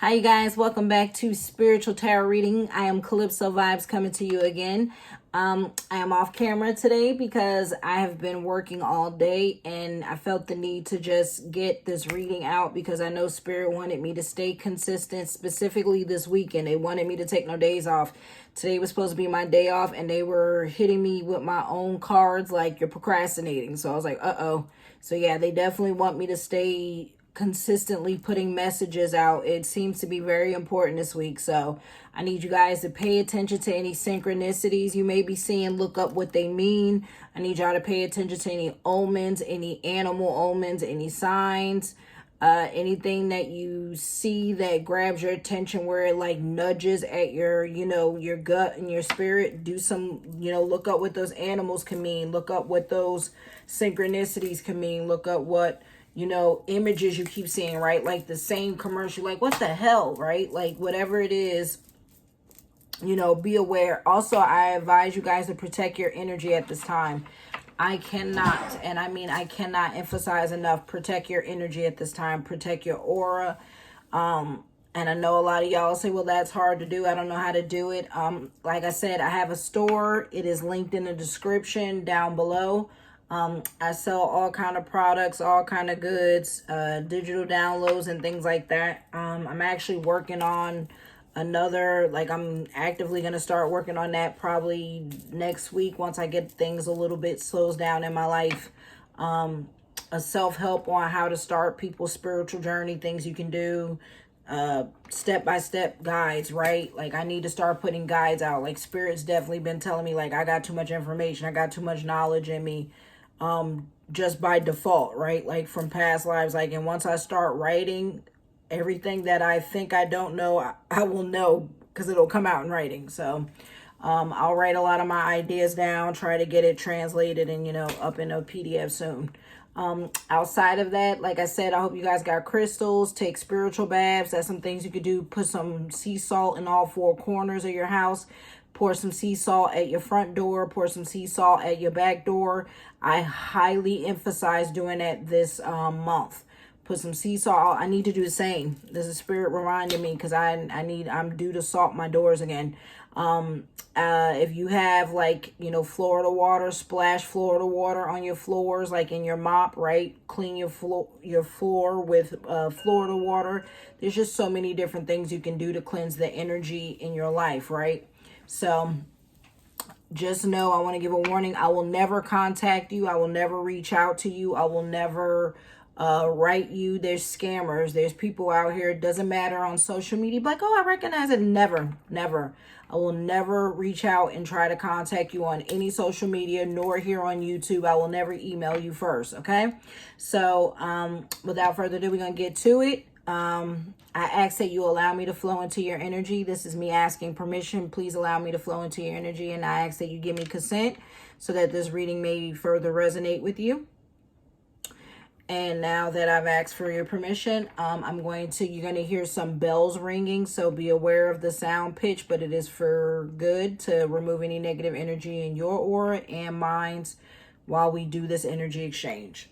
Hi, you guys. Welcome back to Spiritual Tarot Reading. I am Calypso Vibes coming to you again. I am off camera today because I have been working all day and I felt the need to just get this reading out because I know Spirit wanted me to stay consistent, specifically this weekend. They wanted me to take no days off. Today was supposed to be my day off and they were hitting me with my own cards like you're procrastinating. So I was like, uh-oh. So yeah, they definitely want me to stay consistently putting messages out. It seems to be very important this week, so I need you guys to pay attention to any synchronicities you may be seeing. Look up what they mean. I need y'all to pay attention to any omens, any animal omens, any signs, anything that you see that grabs your attention where it like nudges at your your gut and your spirit. Do some look up what those animals can mean. Look up what those synchronicities can mean. Look up what images you keep seeing, right? Like the same commercial, like what the hell, right? Like whatever it is, be aware. Also, I advise you guys to protect your energy at this time. I cannot, and I mean, I cannot emphasize enough, protect your energy at this time, protect your aura. And I know a lot of y'all say, well, that's hard to do. I don't know how to do it. Like I said, I have a store. It is linked in the description down below. I sell all kind of products, all kind of goods, digital downloads and things like that. I'm actually working on another, like I'm actively going to start working on that probably next week once I get things a little bit slows down in my life. A self-help on how to start people's spiritual journey, things you can do, step-by-step guides, right? Like I need to start putting guides out. Like Spirit's definitely been telling me like I got too much information, I got too much knowledge in me. Just by default, right? Like from past lives, like, and once I start writing everything that I think I don't know, I will know because it'll come out in writing. So, I'll write a lot of my ideas down, try to get it translated and, up in a PDF soon. Outside of that, like I said, I hope you guys got crystals, take spiritual baths. That's some things you could do. Put some sea salt in all four corners of your house. Pour some sea salt at your front door. Pour some sea salt at your back door. I highly emphasize doing that this month. Put some sea salt. I need to do the same. There's a Spirit reminding me because I'm due to salt my doors again. If you have like, Florida water, splash Florida water on your floors, like in your mop, right? Clean your floor with Florida water. There's just so many different things you can do to cleanse the energy in your life, right? So just know, I want to give a warning. I will never contact you. I will never reach out to you. I will never write you. There's scammers. There's people out here. It doesn't matter on social media. Like, oh, I recognize it. Never. I will never reach out and try to contact you on any social media, nor here on YouTube. I will never email you first. Okay. So without further ado, we're going to get to it. I ask that you allow me to flow into your energy. This is me asking permission. Please allow me to flow into your energy. And I ask that you give me consent so that this reading may further resonate with you. And now that I've asked for your permission, you're going to hear some bells ringing. So be aware of the sound pitch, but it is for good to remove any negative energy in your aura and minds while we do this energy exchange.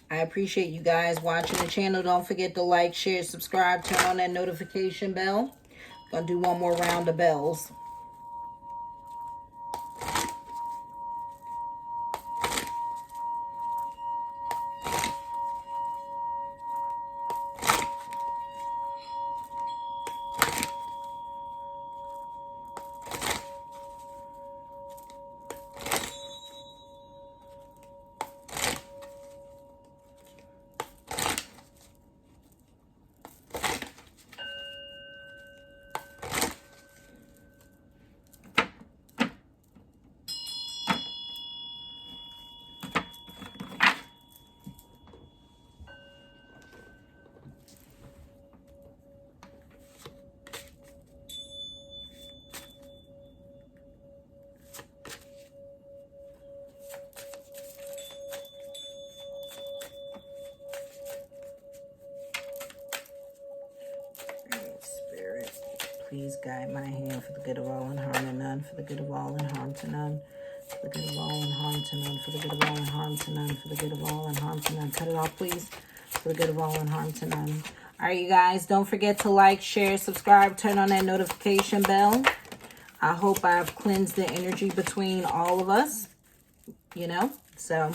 I appreciate you guys watching the channel. Don't forget to like, share, subscribe, turn on that notification bell. Gonna do one more round of bells. please guide my hand for the good of all and harm to none, for the good of all and harm to none, for the good of all and harm to none, for the good of all and harm to none, for the good of all and harm to none. Cut it off, please. For the good of all and harm to none. All right, you guys, don't forget to like, share, subscribe, turn on that notification bell. I hope I've cleansed the energy between all of us, you know. So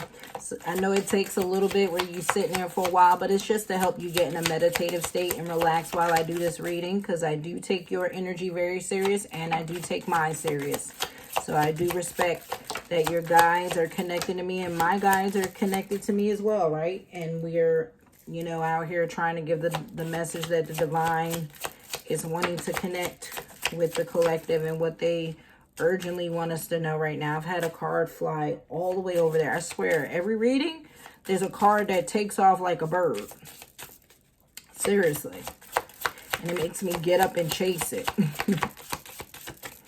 I know it takes a little bit where you sit there for a while, but it's just to help you get in a meditative state and relax while I do this reading, because I do take your energy very serious and I do take mine serious. So I do respect that your guides are connected to me and my guides are connected to me as well, right? And we're, you know, out here trying to give the message that the divine is wanting to connect with the collective and what they urgently want us to know right now. I've had a card fly all the way over there. I swear, every reading, there's a card that takes off like a bird. Seriously. And it makes me get up and chase it.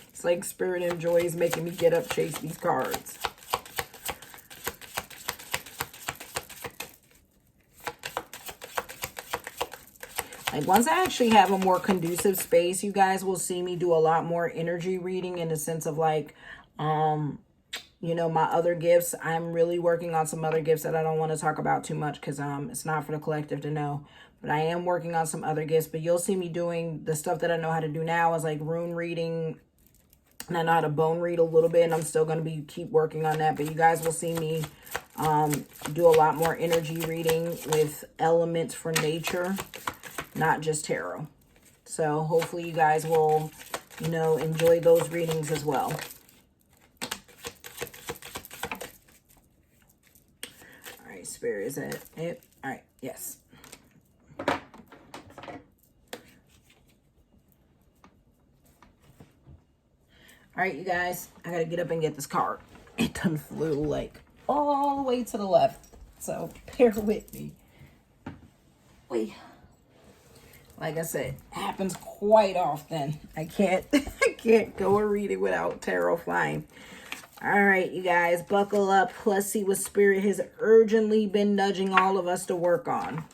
It's like Spirit enjoys making me get up, chase these cards. Like, once I actually have a more conducive space, you guys will see me do a lot more energy reading in the sense of like, you know, my other gifts. I'm really working on some other gifts that I don't want to talk about too much because it's not for the collective to know. But I am working on some other gifts. But you'll see me doing the stuff that I know how to do now is like rune reading. And I know how to bone read a little bit. And I'm still going to keep working on that. But you guys will see me do a lot more energy reading with elements for nature. Not just tarot. So hopefully you guys will, you know, enjoy those readings as well. All right, Spirit, is that it? All right, yes. All right, you guys, I gotta get up and get this card. It done flew like all the way to the left. So bear with me. Wait. Like I said, happens quite often. I can't go a reading without tarot flying. All right, you guys, buckle up. Let's see what Spirit has urgently been nudging all of us to work on.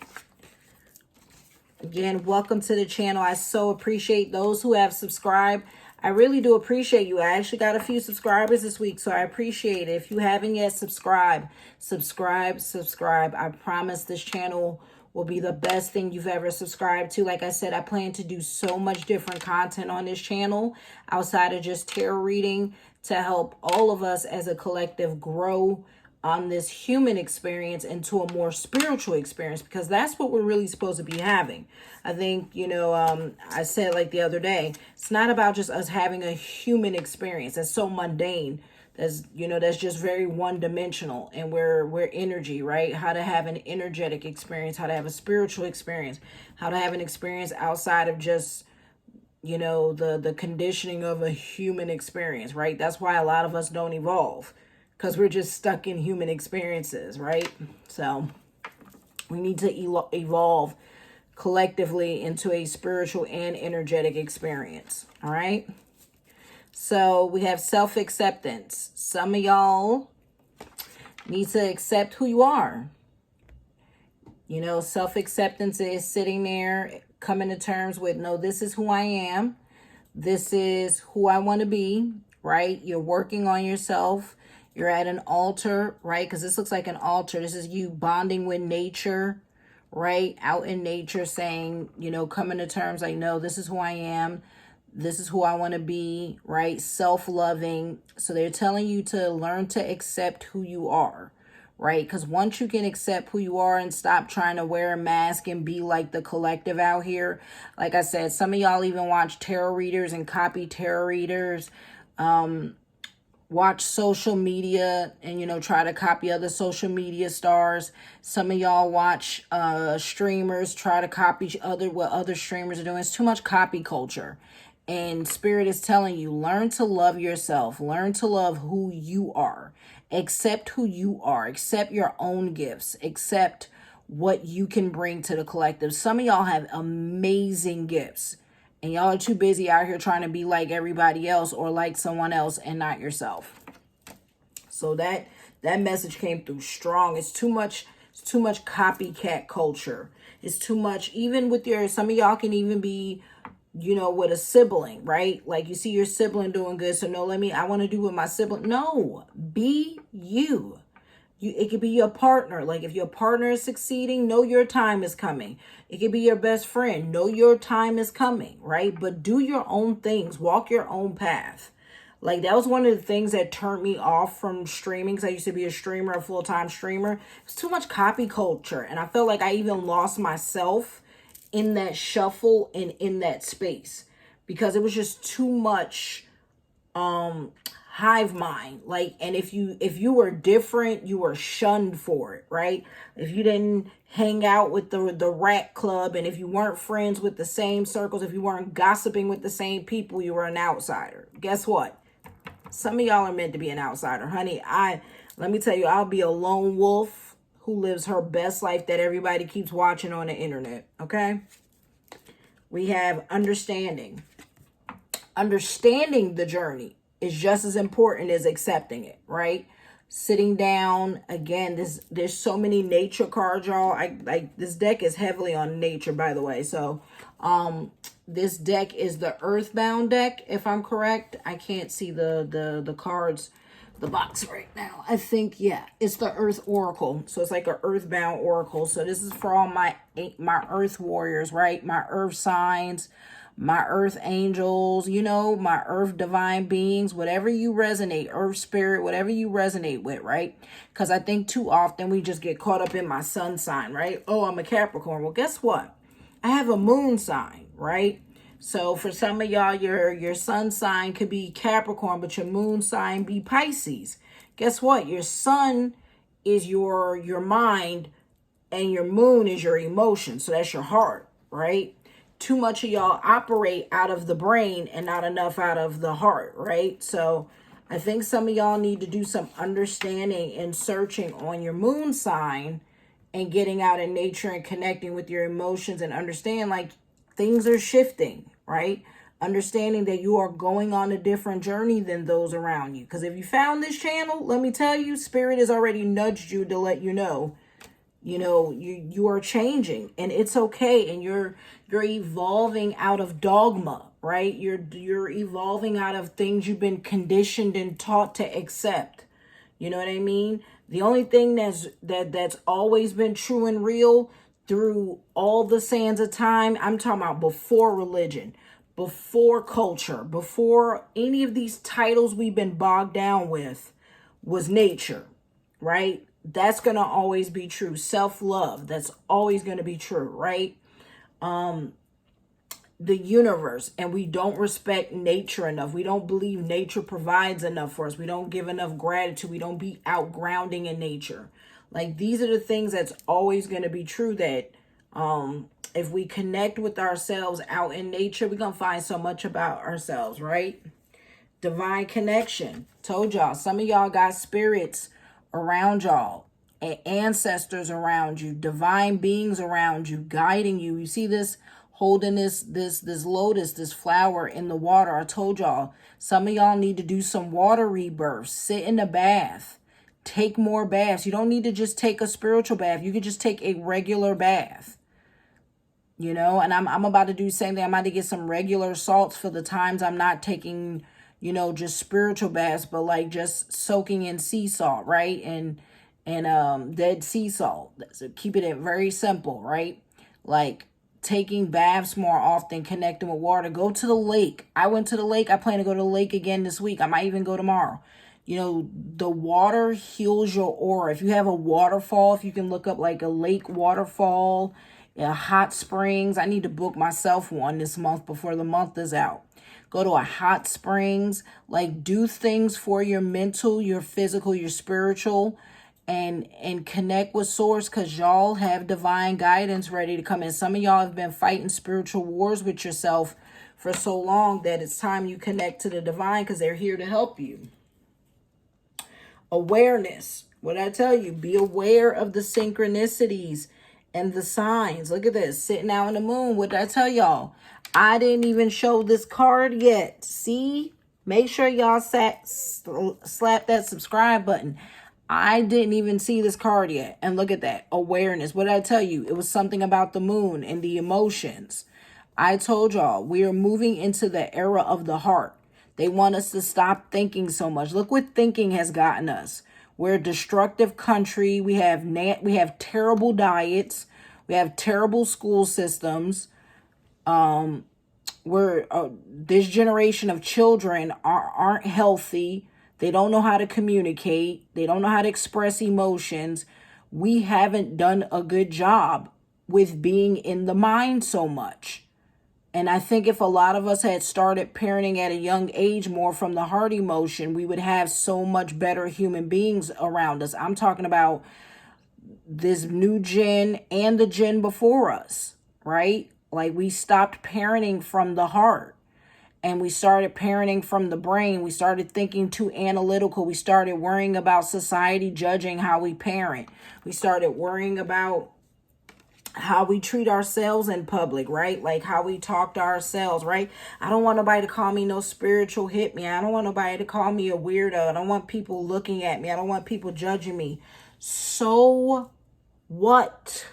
Again, welcome to the channel. I so appreciate those who have subscribed. I really do appreciate you. I actually got a few subscribers this week, so I appreciate it. If you haven't yet, subscribe. I promise this channel will be the best thing you've ever subscribed to. Like I said, I plan to do so much different content on this channel outside of just tarot reading to help all of us as a collective grow on this human experience into a more spiritual experience, because that's what we're really supposed to be having. I think, you know, I said like the other day, it's not about just us having a human experience. That's so mundane. That's, you know, that's just very one-dimensional, and we're energy, right? How to have an energetic experience, how to have a spiritual experience, how to have an experience outside of just, you know, the conditioning of a human experience, right? That's why a lot of us don't evolve, because we're just stuck in human experiences, right? So we need to evolve collectively into a spiritual and energetic experience, all right? So we have self-acceptance. Some of y'all need to accept who you are. You know, self-acceptance is sitting there, coming to terms with, no, this is who I am. This is who I want to be, right? You're working on yourself. You're at an altar, right? Because this looks like an altar. This is you bonding with nature, right? Out in nature saying, you know, coming to terms like, no, this is who I am. This is who I want to be, right? Self-loving. So they're telling you to learn to accept who you are, right? Because once you can accept who you are and stop trying to wear a mask and be like the collective out here. Like I said, some of y'all even watch tarot readers and copy tarot readers. Watch social media and, you know, try to copy other social media stars. Some of y'all watch streamers, try to copy what other streamers are doing. It's too much copy culture. And Spirit is telling you, learn to love yourself. Learn to love who you are. Accept who you are. Accept your own gifts. Accept what you can bring to the collective. Some of y'all have amazing gifts. And y'all are too busy out here trying to be like everybody else or like someone else and not yourself. So that message came through strong. It's too much copycat culture. It's too much, even with some of y'all can even be you know, with a sibling, right? Like you see your sibling doing good, so no, I want to do with my sibling. No, be you. It could be your partner. Like if your partner is succeeding, know your time is coming. It could be your best friend. Know your time is coming, right? But do your own things. Walk your own path. Like that was one of the things that turned me off from streaming, because I used to be a streamer, a full-time streamer. It's too much copy culture. And I felt like I even lost myself in that shuffle and in that space, because it was just too much hive mind. Like, and if you were different, you were shunned for it, right? If you didn't hang out with the rat club, and if you weren't friends with the same circles, if you weren't gossiping with the same people, you were an outsider. Guess what? Some of y'all are meant to be an outsider, honey. Let me tell you, I'll be a lone wolf who lives her best life that everybody keeps watching on the internet. Okay? We have understanding. Understanding the journey is just as important as accepting it, right? Sitting down again. There's so many nature cards, y'all. This deck is heavily on nature, by the way. So, this deck is the Earthbound deck, if I'm correct. I can't see the cards, the box right now. I think, yeah, it's the Earth Oracle. So it's like an Earthbound Oracle. So this is for all my Earth warriors, right? My Earth signs, my Earth angels, you know, my Earth divine beings, whatever you resonate, Earth spirit, whatever you resonate with, right? Because I think too often we just get caught up in my sun sign, right? Oh, I'm a Capricorn. Well, guess what? I have a moon sign, right? So for some of y'all, your sun sign could be Capricorn, but your moon sign be Pisces. Guess what? Your sun is your mind, and your moon is your emotion. So that's your heart, right? Too much of y'all operate out of the brain and not enough out of the heart, right? So I think some of y'all need to do some understanding and searching on your moon sign, and getting out in nature and connecting with your emotions, and understand like things are shifting, right? Understanding that you are going on a different journey than those around you. Because if you found this channel, let me tell you, Spirit has already nudged you to let you know, you are changing, and it's okay, and you're evolving out of dogma, right? You're evolving out of things you've been conditioned and taught to accept. You know what I mean? The only thing that's always been true and real through all the sands of time, I'm talking about before religion, before culture, before any of these titles we've been bogged down with, was nature, right? That's going to always be true. Self-love, that's always going to be true, right? The universe, and we don't respect nature enough. We don't believe nature provides enough for us. We don't give enough gratitude. We don't be out grounding in nature. Like, these are the things that's always going to be true, that if we connect with ourselves out in nature, we're going to find so much about ourselves, right? Divine connection. Told y'all, some of y'all got spirits around y'all, ancestors around you, divine beings around you, guiding you. You see this, holding this lotus, this flower in the water. I told y'all, some of y'all need to do some water rebirths. Sit in a bath. Take more baths. You don't need to just take a spiritual bath. You could just take a regular bath. You know, and I'm about to do the same thing. I'm about to get some regular salts for the times I'm not taking, just spiritual baths, but like just soaking in sea salt, right? And dead sea salt. So keep it very simple, right? Like taking baths more often, connecting with water. Go to the lake. I went to the lake. I plan to go to the lake again this week. I might even go tomorrow. The water heals your aura. If you have a waterfall, if you can look up like a lake waterfall, hot springs. I need to book myself one this month before the month is out. Go to a hot springs, like do things for your mental, your physical, your spiritual, and connect with source, because y'all have divine guidance ready to come in. Some of y'all have been fighting spiritual wars with yourself for so long that it's time you connect to the divine, because they're here to help you. Awareness. What I tell you, be aware of the synchronicities and the signs. Look at this, sitting out in the moon. What did I tell y'all? I didn't even show this card yet. See? Make sure y'all slap that subscribe button. I didn't even see this card yet. And look at that. Awareness. What did I tell you? It was something about the moon and the emotions. I told y'all, we are moving into the era of the heart. They want us to stop thinking so much. Look what thinking has gotten us. We're a destructive country. We have terrible diets. We have terrible school systems. This generation of children aren't healthy. They don't know how to communicate. They don't know how to express emotions. We haven't done a good job with being in the mind so much. And I think if a lot of us had started parenting at a young age more from the heart emotion, we would have so much better human beings around us. I'm talking about this new gen and the gen before us, right? Like, we stopped parenting from the heart and we started parenting from the brain. We started thinking too analytical. We started worrying about society judging how we parent. We started worrying about how we treat ourselves in public, right? Like how we talk to ourselves, right? I don't want nobody to call me no spiritual hit me. I don't want nobody to call me a weirdo. I don't want people looking at me. I don't want people judging me. So what?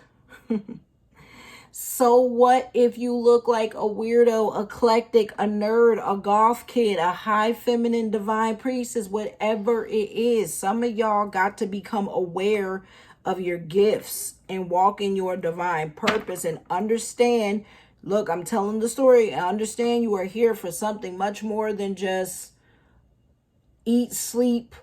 So what if you look like a weirdo, eclectic, a nerd, a goth kid, a high feminine divine priestess, whatever it is? Some of y'all got to become aware of your gifts and walk in your divine purpose and understand. Look, I'm telling the story. I understand you are here for something much more than just eat, sleep,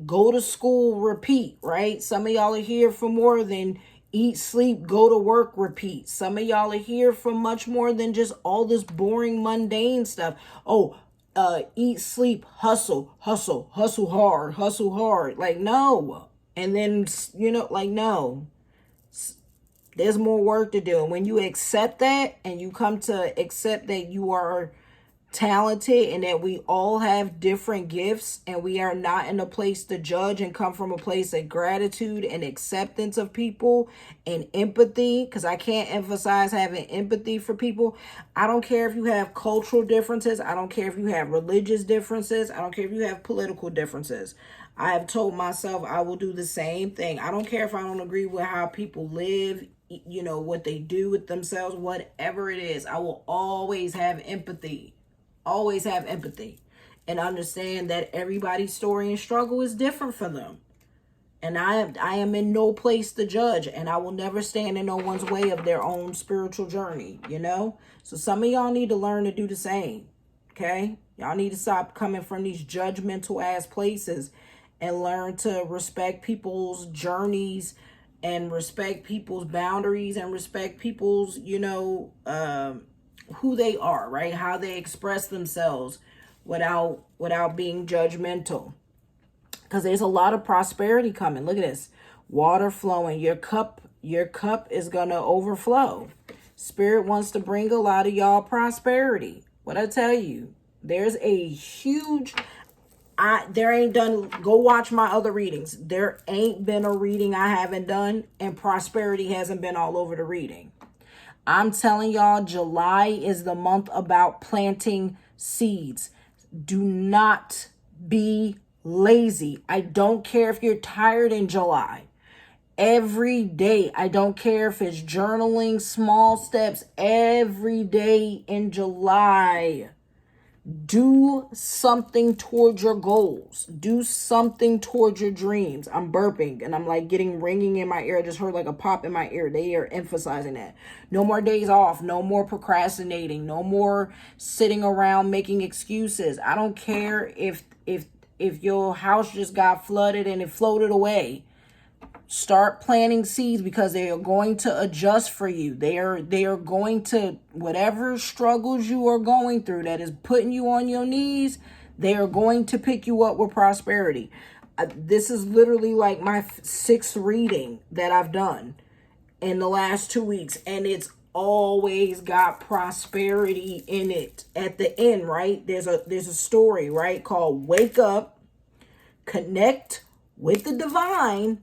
go to school, repeat, right? Some of y'all are here for more than eat, sleep, go to work, repeat. Some of y'all are here for much more than just all this boring, mundane stuff. Eat, sleep, hustle, hustle, hustle hard, hustle hard. Like, no. And then, no. There's more work to do. And when you accept that and you come to accept that you are talented and that we all have different gifts and we are not in a place to judge and come from a place of gratitude and acceptance of people and empathy, because I can't emphasize having empathy for people. I don't care if you have cultural differences. I don't care if you have religious differences. I don't care if you have political differences. I have told myself I will do the same thing. I don't care if I don't agree with how people live, what they do with themselves, whatever it is. I will always have empathy. Always have empathy and understand that everybody's story and struggle is different for them. And I am in no place to judge, and I will never stand in no one's way of their own spiritual journey, So some of y'all need to learn to do the same, okay? Y'all need to stop coming from these judgmental ass places and learn to respect people's journeys and respect people's boundaries and respect people's, who they are, right? How they express themselves without being judgmental. Because there's a lot of prosperity coming. Look at this. Water flowing. Your cup is going to overflow. Spirit wants to bring a lot of y'all prosperity. What I tell you, there's a huge... go watch my other readings. There ain't been a reading I haven't done, and prosperity hasn't been all over the reading. I'm telling y'all, July is the month about planting seeds. Do not be lazy. I don't care if you're tired in July. Every day, I don't care if it's journaling, small steps, every day in July. Do something towards your goals. Do something towards your dreams. I'm burping and I'm like getting ringing in my ear. I just heard like a pop in my ear. They are emphasizing that. No more days off. No more procrastinating. No more sitting around making excuses. I don't care if your house just got flooded and it floated away. Start planting seeds, because they are going to adjust for you. They are going to, whatever struggles you are going through that is putting you on your knees, they are going to pick you up with prosperity. This is literally like my 6th reading that I've done in the last 2 weeks, and it's always got prosperity in it. At the end, right? There's a story, right, called Wake Up, Connect with the Divine,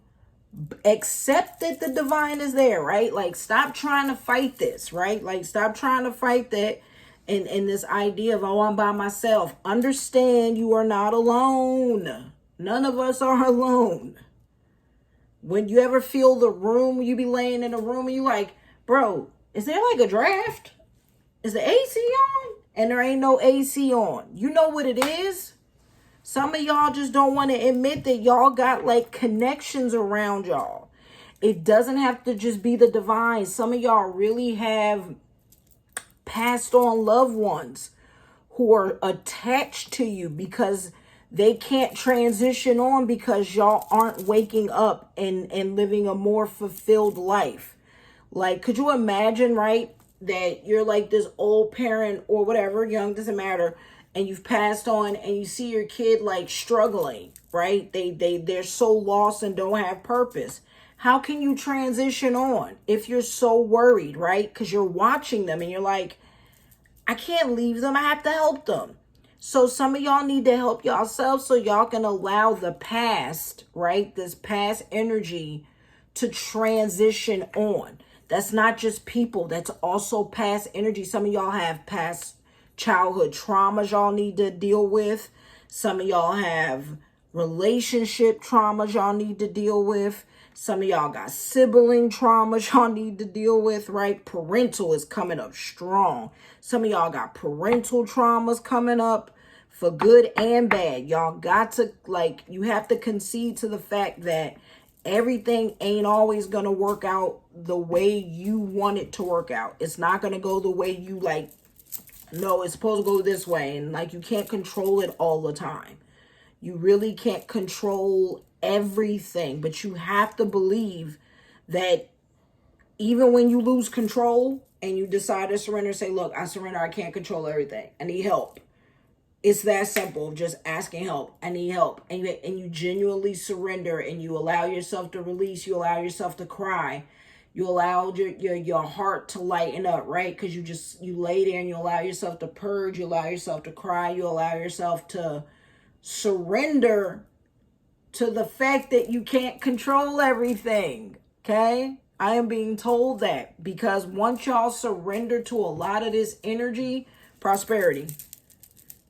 accept that the divine is there, right? Like, stop trying to fight this, right? Like, stop trying to fight that and this idea of, oh, I'm by myself. Understand you are not alone. None of us are alone. When you ever feel the room, you be laying in a room and you like, bro, is there like a draft? Is the AC on? And there ain't no AC on. You know what it is? Some of y'all just don't want to admit that y'all got like connections around y'all. It doesn't have to just be the divine. Some of y'all really have passed on loved ones who are attached to you because they can't transition on because y'all aren't waking up and living a more fulfilled life. Like, could you imagine, right, that you're like this old parent or whatever, young, doesn't matter, and you've passed on and you see your kid like struggling, right? They're so lost and don't have purpose. How can you transition on if you're so worried, right? Because you're watching them and you're like, I can't leave them. I have to help them. So some of y'all need to help yourselves so y'all can allow the past, right? This past energy to transition on. That's not just people. That's also past energy. Some of y'all have past childhood traumas y'all need to deal with. Some of y'all have relationship traumas y'all need to deal with. Some of y'all got sibling traumas y'all need to deal with, right? Parental is coming up strong. Some of y'all got parental traumas coming up for good and bad. Y'all got to, like, you have to concede to the fact that everything ain't always going to work out the way you want it to work out. It's not going to go the way you like. No, it's supposed to go this way. And like, you can't control it all the time. You really can't control everything, but you have to believe that even when you lose control and you decide to surrender, say, look, I surrender. I can't control everything. I need help. It's that simple. Just asking help. I need help. And you genuinely surrender and you allow yourself to release. You allow yourself to cry. You allow your heart to lighten up, right? Because you lay there and you allow yourself to purge. You allow yourself to cry. You allow yourself to surrender to the fact that you can't control everything. Okay? I am being told that because once y'all surrender to a lot of this energy, prosperity,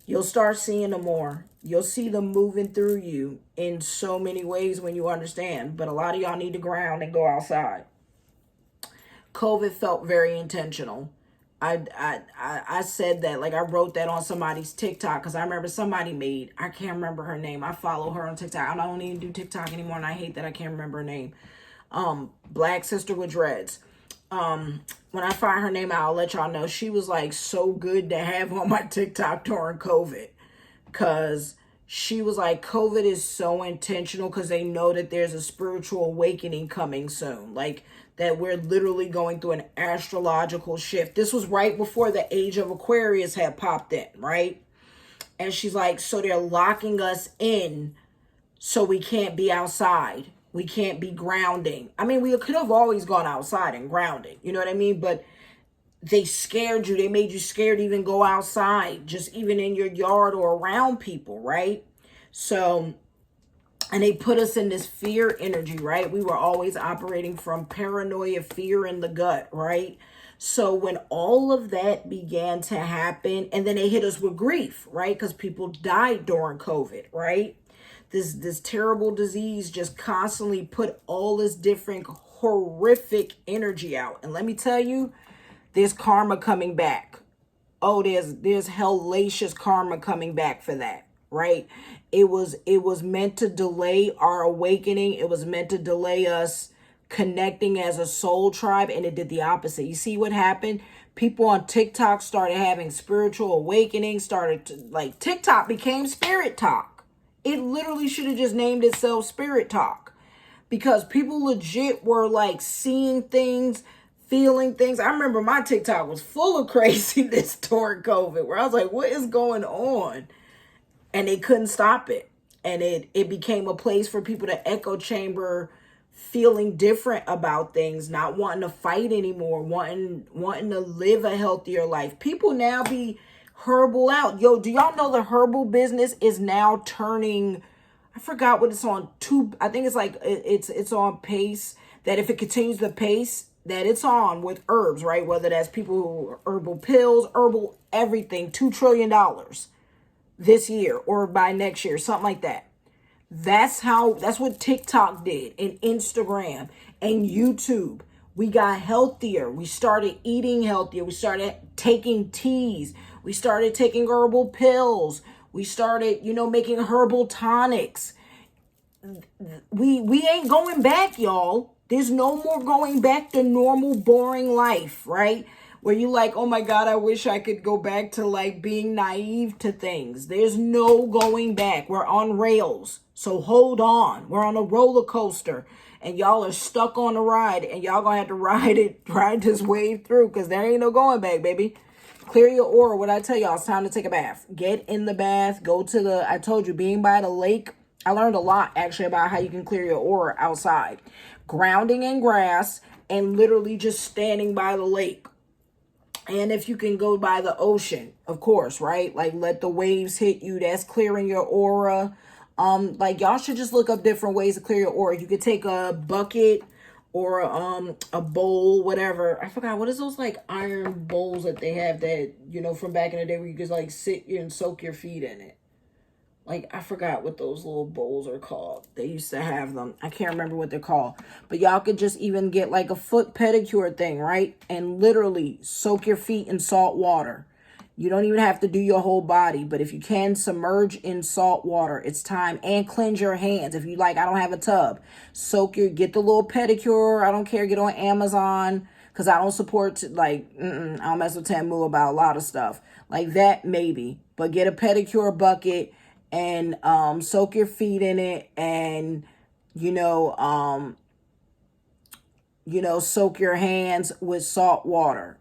you'll start seeing them more. You'll see them moving through you in so many ways when you understand. But a lot of y'all need to ground and go outside. COVID felt very intentional. I said that, like I wrote that on somebody's TikTok because I remember somebody I can't remember her name. I follow her on TikTok. I don't even do TikTok anymore and I hate that I can't remember her name. Black sister with dreads. When I find her name out, I'll let y'all know. She was like so good to have on my TikTok during COVID because she was like, COVID is so intentional because they know that there's a spiritual awakening coming soon. Like that we're literally going through an astrological shift. This was right before the age of Aquarius had popped in, right? And she's like, so they're locking us in so we can't be outside. We can't be grounding. I mean, we could have always gone outside and grounded. You know what I mean? But they scared you. They made you scared to even go outside, just even in your yard or around people, right? So, and they put us in this fear energy, right? We were always operating from paranoia, fear in the gut, right? So when all of that began to happen, and then they hit us with grief, right? Because people died during COVID, right? This terrible disease just constantly put all this different horrific energy out. And let me tell you, there's karma coming back. Oh, there's hellacious karma coming back for that, right? It was meant to delay our awakening. It was meant to delay us connecting as a soul tribe, and it did the opposite. You see what happened? People on TikTok started having spiritual awakenings, TikTok became Spirit Talk. It literally should have just named itself Spirit Talk because people legit were like seeing things, feeling things. I remember my TikTok was full of craziness during COVID where I was like, what is going on? And they couldn't stop it. And it became a place for people to echo chamber, feeling different about things, not wanting to fight anymore, wanting to live a healthier life. People now be herbal out. Yo, do y'all know the herbal business is now turning, I forgot what it's on, I think it's like, it's on pace, that if it continues the pace that it's on with herbs, right? Whether that's people who herbal pills, herbal everything, $2 trillion this year or by next year, something like that. That's what TikTok did and Instagram and YouTube. We got healthier. We started eating healthier. We started taking teas. We started taking herbal pills. We started, making herbal tonics. We ain't going back, y'all. There's no more going back to normal, boring life, right? Where you like, oh my God, I wish I could go back to like being naive to things. There's no going back. We're on rails. So hold on. We're on a roller coaster and y'all are stuck on the ride and y'all gonna have to ride this wave through because there ain't no going back, baby. Clear your aura. What I tell y'all, it's time to take a bath. Get in the bath. Go to I told you, being by the lake. I learned a lot actually about how you can clear your aura outside. Grounding in grass and literally just standing by the lake. And if you can go by the ocean, of course, right? Like let the waves hit you. That's clearing your aura. Like y'all should just look up different ways to clear your aura. You could take a bucket or a bowl, whatever. I forgot, what is those like iron bowls that they have that, from back in the day where you could like sit and soak your feet in it. Like, I forgot what those little bowls are called. They used to have them. I can't remember what they're called. But y'all could just even get like a foot pedicure thing, right? And literally soak your feet in salt water. You don't even have to do your whole body. But if you can, submerge in salt water. It's time. And cleanse your hands. If you like, I don't have a tub. Get the little pedicure. I don't care. Get on Amazon. Because I don't support, I don't mess with Tamu about a lot of stuff. Like that, maybe. But get a pedicure bucket and soak your feet in it and soak your hands with salt water.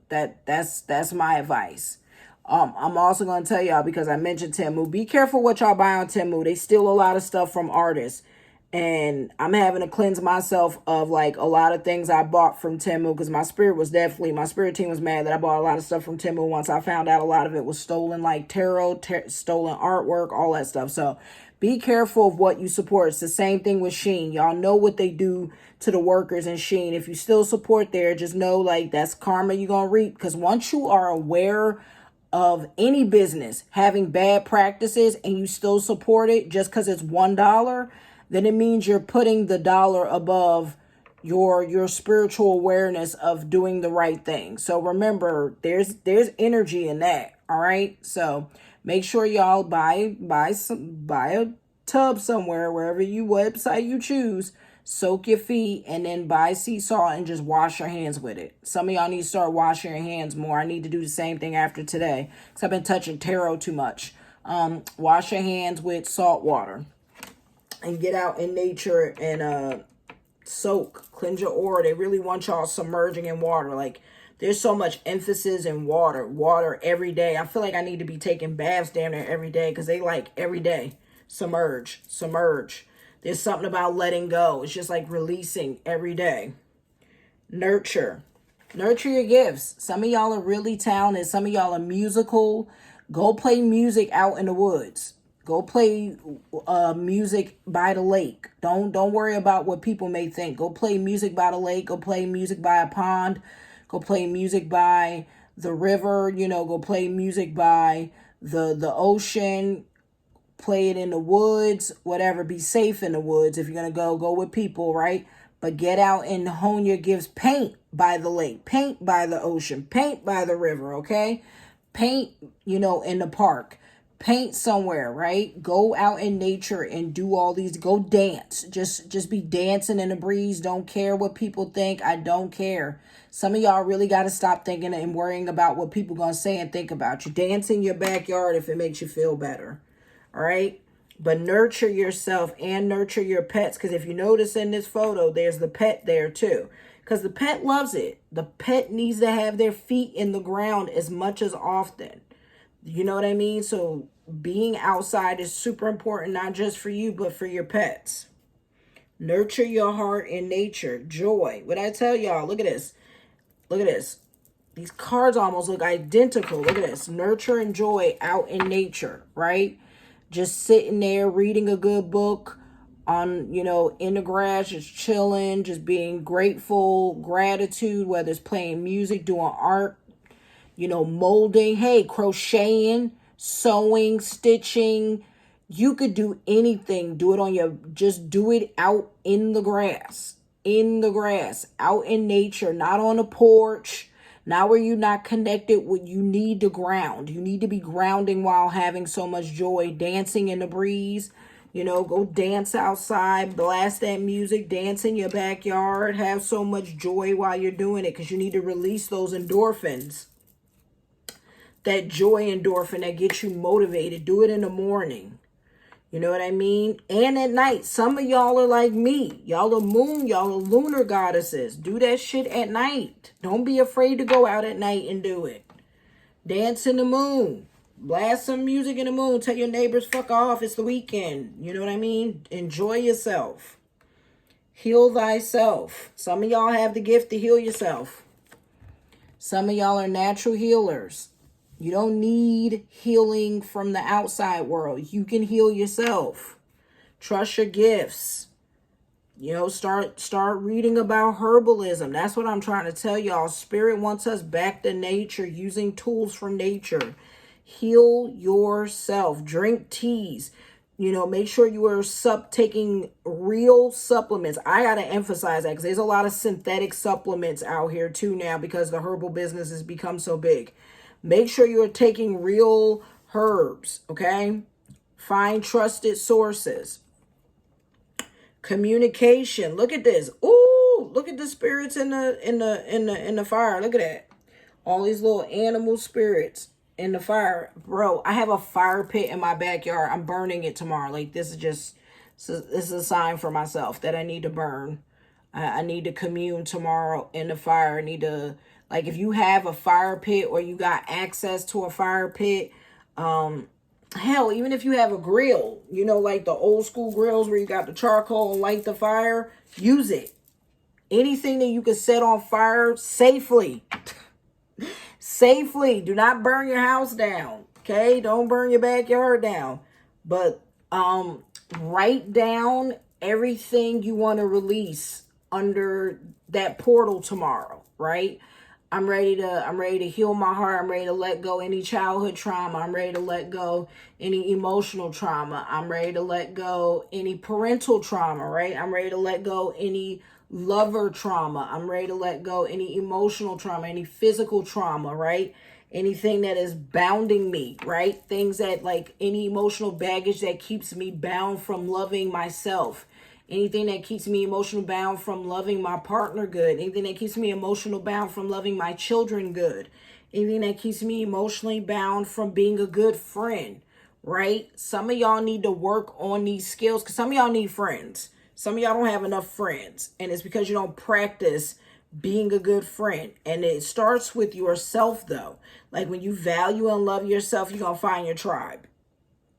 That's my advice. I'm also going to tell y'all, because I mentioned Temu, be careful what y'all buy on Temu. They steal a lot of stuff from artists. And I'm having to cleanse myself of like a lot of things I bought from Temu, because my spirit team was mad that I bought a lot of stuff from Temu once I found out a lot of it was stolen, like tarot, stolen artwork, all that stuff. So be careful of what you support. It's the same thing with Shein. Y'all know what they do to the workers in Shein. If you still support there, just know like that's karma you're going to reap. Because once you are aware of any business having bad practices and you still support it just because it's $1, then it means you're putting the dollar above your spiritual awareness of doing the right thing. So remember, there's energy in that. All right. So make sure y'all buy a tub somewhere, wherever website you choose. Soak your feet and then buy sea salt and just wash your hands with it. Some of y'all need to start washing your hands more. I need to do the same thing after today because I've been touching tarot too much. Wash your hands with salt water. And get out in nature and cleanse your aura. They really want y'all submerging in water. Like, there's so much emphasis in water every day. I feel like I need to be taking baths down there every day because they like every day submerge. There's something about letting go. It's just like releasing every day. Nurture your gifts. Some of y'all are really talented. Some of y'all are musical. Go play music out in the woods. Go play music by the lake. Don't worry about what people may think. Go play music by the lake. Go play music by a pond. Go play music by the river. Go play music by the ocean. Play it in the woods. Whatever. Be safe in the woods. If you're going to go with people, right? But get out and hone your gifts. Paint by the lake. Paint by the ocean. Paint by the river, okay? Paint, in the park. Paint somewhere, right? Go out in nature and do all these. Go dance. Just be dancing in the breeze. Don't care what people think. I don't care. Some of y'all really got to stop thinking and worrying about what people going to say and think about you. Dance in your backyard if it makes you feel better. All right? But nurture yourself and nurture your pets. Because if you notice in this photo, there's the pet there too. Because the pet loves it. The pet needs to have their feet in the ground as much as often. You know what I mean? So being outside is super important, not just for you, but for your pets. Nurture your heart in nature. Joy. What I tell y'all, look at this. Look at this. These cards almost look identical. Look at this. Nurture and joy out in nature, right? Just sitting there reading a good book on, in the grass, just chilling, just being grateful, gratitude, whether it's playing music, doing art, molding, hey, crocheting, sewing, stitching. You could do anything. Do it just do it out in the grass. in the grass, out in nature, not on a porch, not where you're not connected with. You need to ground. You need to be grounding while having so much joy, dancing in the breeze. You know, go dance outside, blast that music, dance in your backyard, have so much joy while you're doing it, because you need to release those endorphins. That joy endorphin that gets you motivated. Do it in the morning. You know what I mean? And at night. Some of y'all are like me. Y'all are moon. Y'all are lunar goddesses. Do that shit at night. Don't be afraid to go out at night and do it. Dance in the moon. Blast some music in the moon. Tell your neighbors, fuck off. It's the weekend. You know what I mean? Enjoy yourself. Heal thyself. Some of y'all have the gift to heal yourself. Some of y'all are natural healers. You don't need healing from the outside world. You can heal yourself. Trust your gifts. You know, start reading about herbalism. That's what I'm trying to tell y'all. Spirit wants us back to nature, using tools from nature. Heal yourself. Drink teas. You know, make sure you are taking real supplements. I got to emphasize that, because there's a lot of synthetic supplements out here too now, because the herbal business has become so big. Make sure you're taking real herbs, okay? Find trusted sources. Communication. Look at this. Ooh, look at the spirits in the fire. Look at that. All these little animal spirits in the fire. Bro, I have a fire pit in my backyard. I'm burning it tomorrow. Like, this is a sign for myself that I need to burn. I need to commune tomorrow in the fire. I need to, like, if you have a fire pit or you got access to a fire pit, hell, even if you have a grill, you know, like the old school grills where you got the charcoal and light the fire, use it. Anything that you can set on fire safely. Safely. Do not burn your house down. Okay? Don't burn your backyard down. But write down everything you want to release under that portal tomorrow, right? I'm ready to heal my heart. I'm ready to let go any childhood trauma. I'm ready to let go any emotional trauma. I'm ready to let go any parental trauma, right? I'm ready to let go any lover trauma. I'm ready to let go any emotional trauma, any physical trauma, right? Anything that is bounding me, right? Things that, like, any emotional baggage that keeps me bound from loving myself. Anything that keeps me emotional bound from loving my partner good. Anything that keeps me emotional bound from loving my children good. Anything that keeps me emotionally bound from being a good friend, right? Some of y'all need to work on these skills, because some of y'all need friends. Some of y'all don't have enough friends, and it's because you don't practice being a good friend. And it starts with yourself, though. Like, when you value and love yourself, you're going to find your tribe.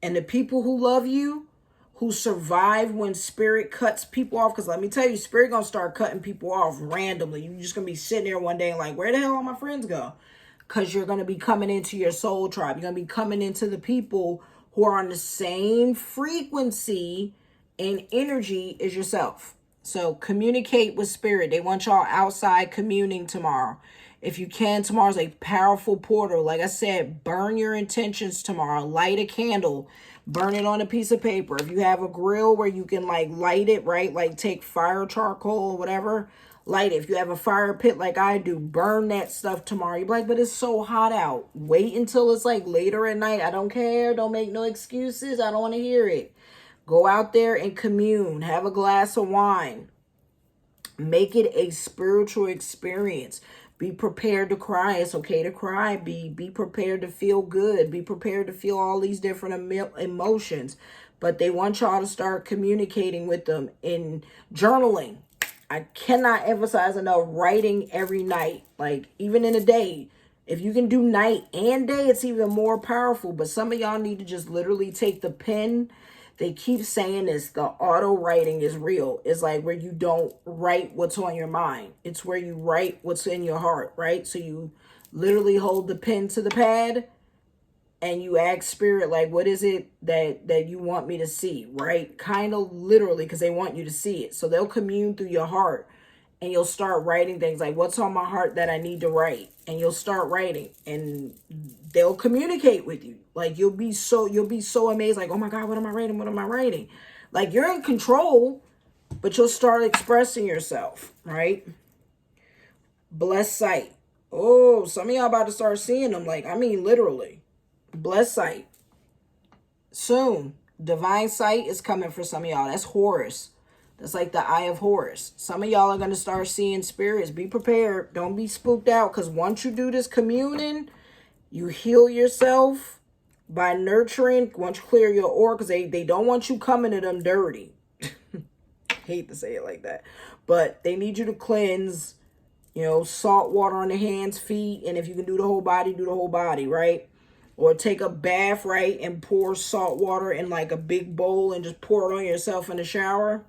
And the people who love you, who survive when spirit cuts people off, because let me tell you, spirit going to start cutting people off randomly. You're just going to be sitting there one day and like, where the hell all my friends go? Because you're going to be coming into your soul tribe. You're going to be coming into the people who are on the same frequency and energy as yourself. So communicate with spirit. They want y'all outside communing tomorrow. If you can, tomorrow's a powerful portal. Like I said, burn your intentions tomorrow. Light a candle. Burn it on a piece of paper. If you have a grill where you can, like, light it, right? Like, take fire charcoal or whatever. Light it. If you have a fire pit like I do, burn that stuff tomorrow. You're like, but it's so hot out. Wait until it's, like, later at night. I don't care. Don't make no excuses. I don't want to hear it. Go out there and commune. Have a glass of wine. Make it a spiritual experience. Be prepared to cry. It's okay to cry. Be prepared to feel good. Be prepared to feel all these different emotions. But they want y'all to start communicating with them in journaling. I cannot emphasize enough writing every night. Like, even in a day. If you can do night and day, it's even more powerful. But some of y'all need to just literally take the pen. They keep saying this, the auto writing is real. It's like where you don't write what's on your mind. It's where you write what's in your heart, right? So you literally hold the pen to the pad and you ask spirit, like, what is it that you want me to see, right? Kind of literally, because they want you to see it. So they'll commune through your heart. And you'll start writing things like, what's on my heart that I need to write? And you'll start writing and they'll communicate with you. Like, you'll be so amazed. Like, oh my God, what am I writing? What am I writing? Like, you're in control, but you'll start expressing yourself, right? Blessed sight. Oh, some of y'all about to start seeing them. Like, I mean, literally. Blessed sight. Soon. Divine sight is coming for some of y'all. That's Horus. That's like the eye of Horus. Some of y'all are going to start seeing spirits. Be prepared. Don't be spooked out. Because once you do this communion, you heal yourself by nurturing. Once you clear your aura, because they don't want you coming to them dirty. Hate to say it like that. But they need you to cleanse, you know, salt water on the hands, feet. And if you can do the whole body, do the whole body, right? Or take a bath, right? And pour salt water in like a big bowl and just pour it on yourself in the shower.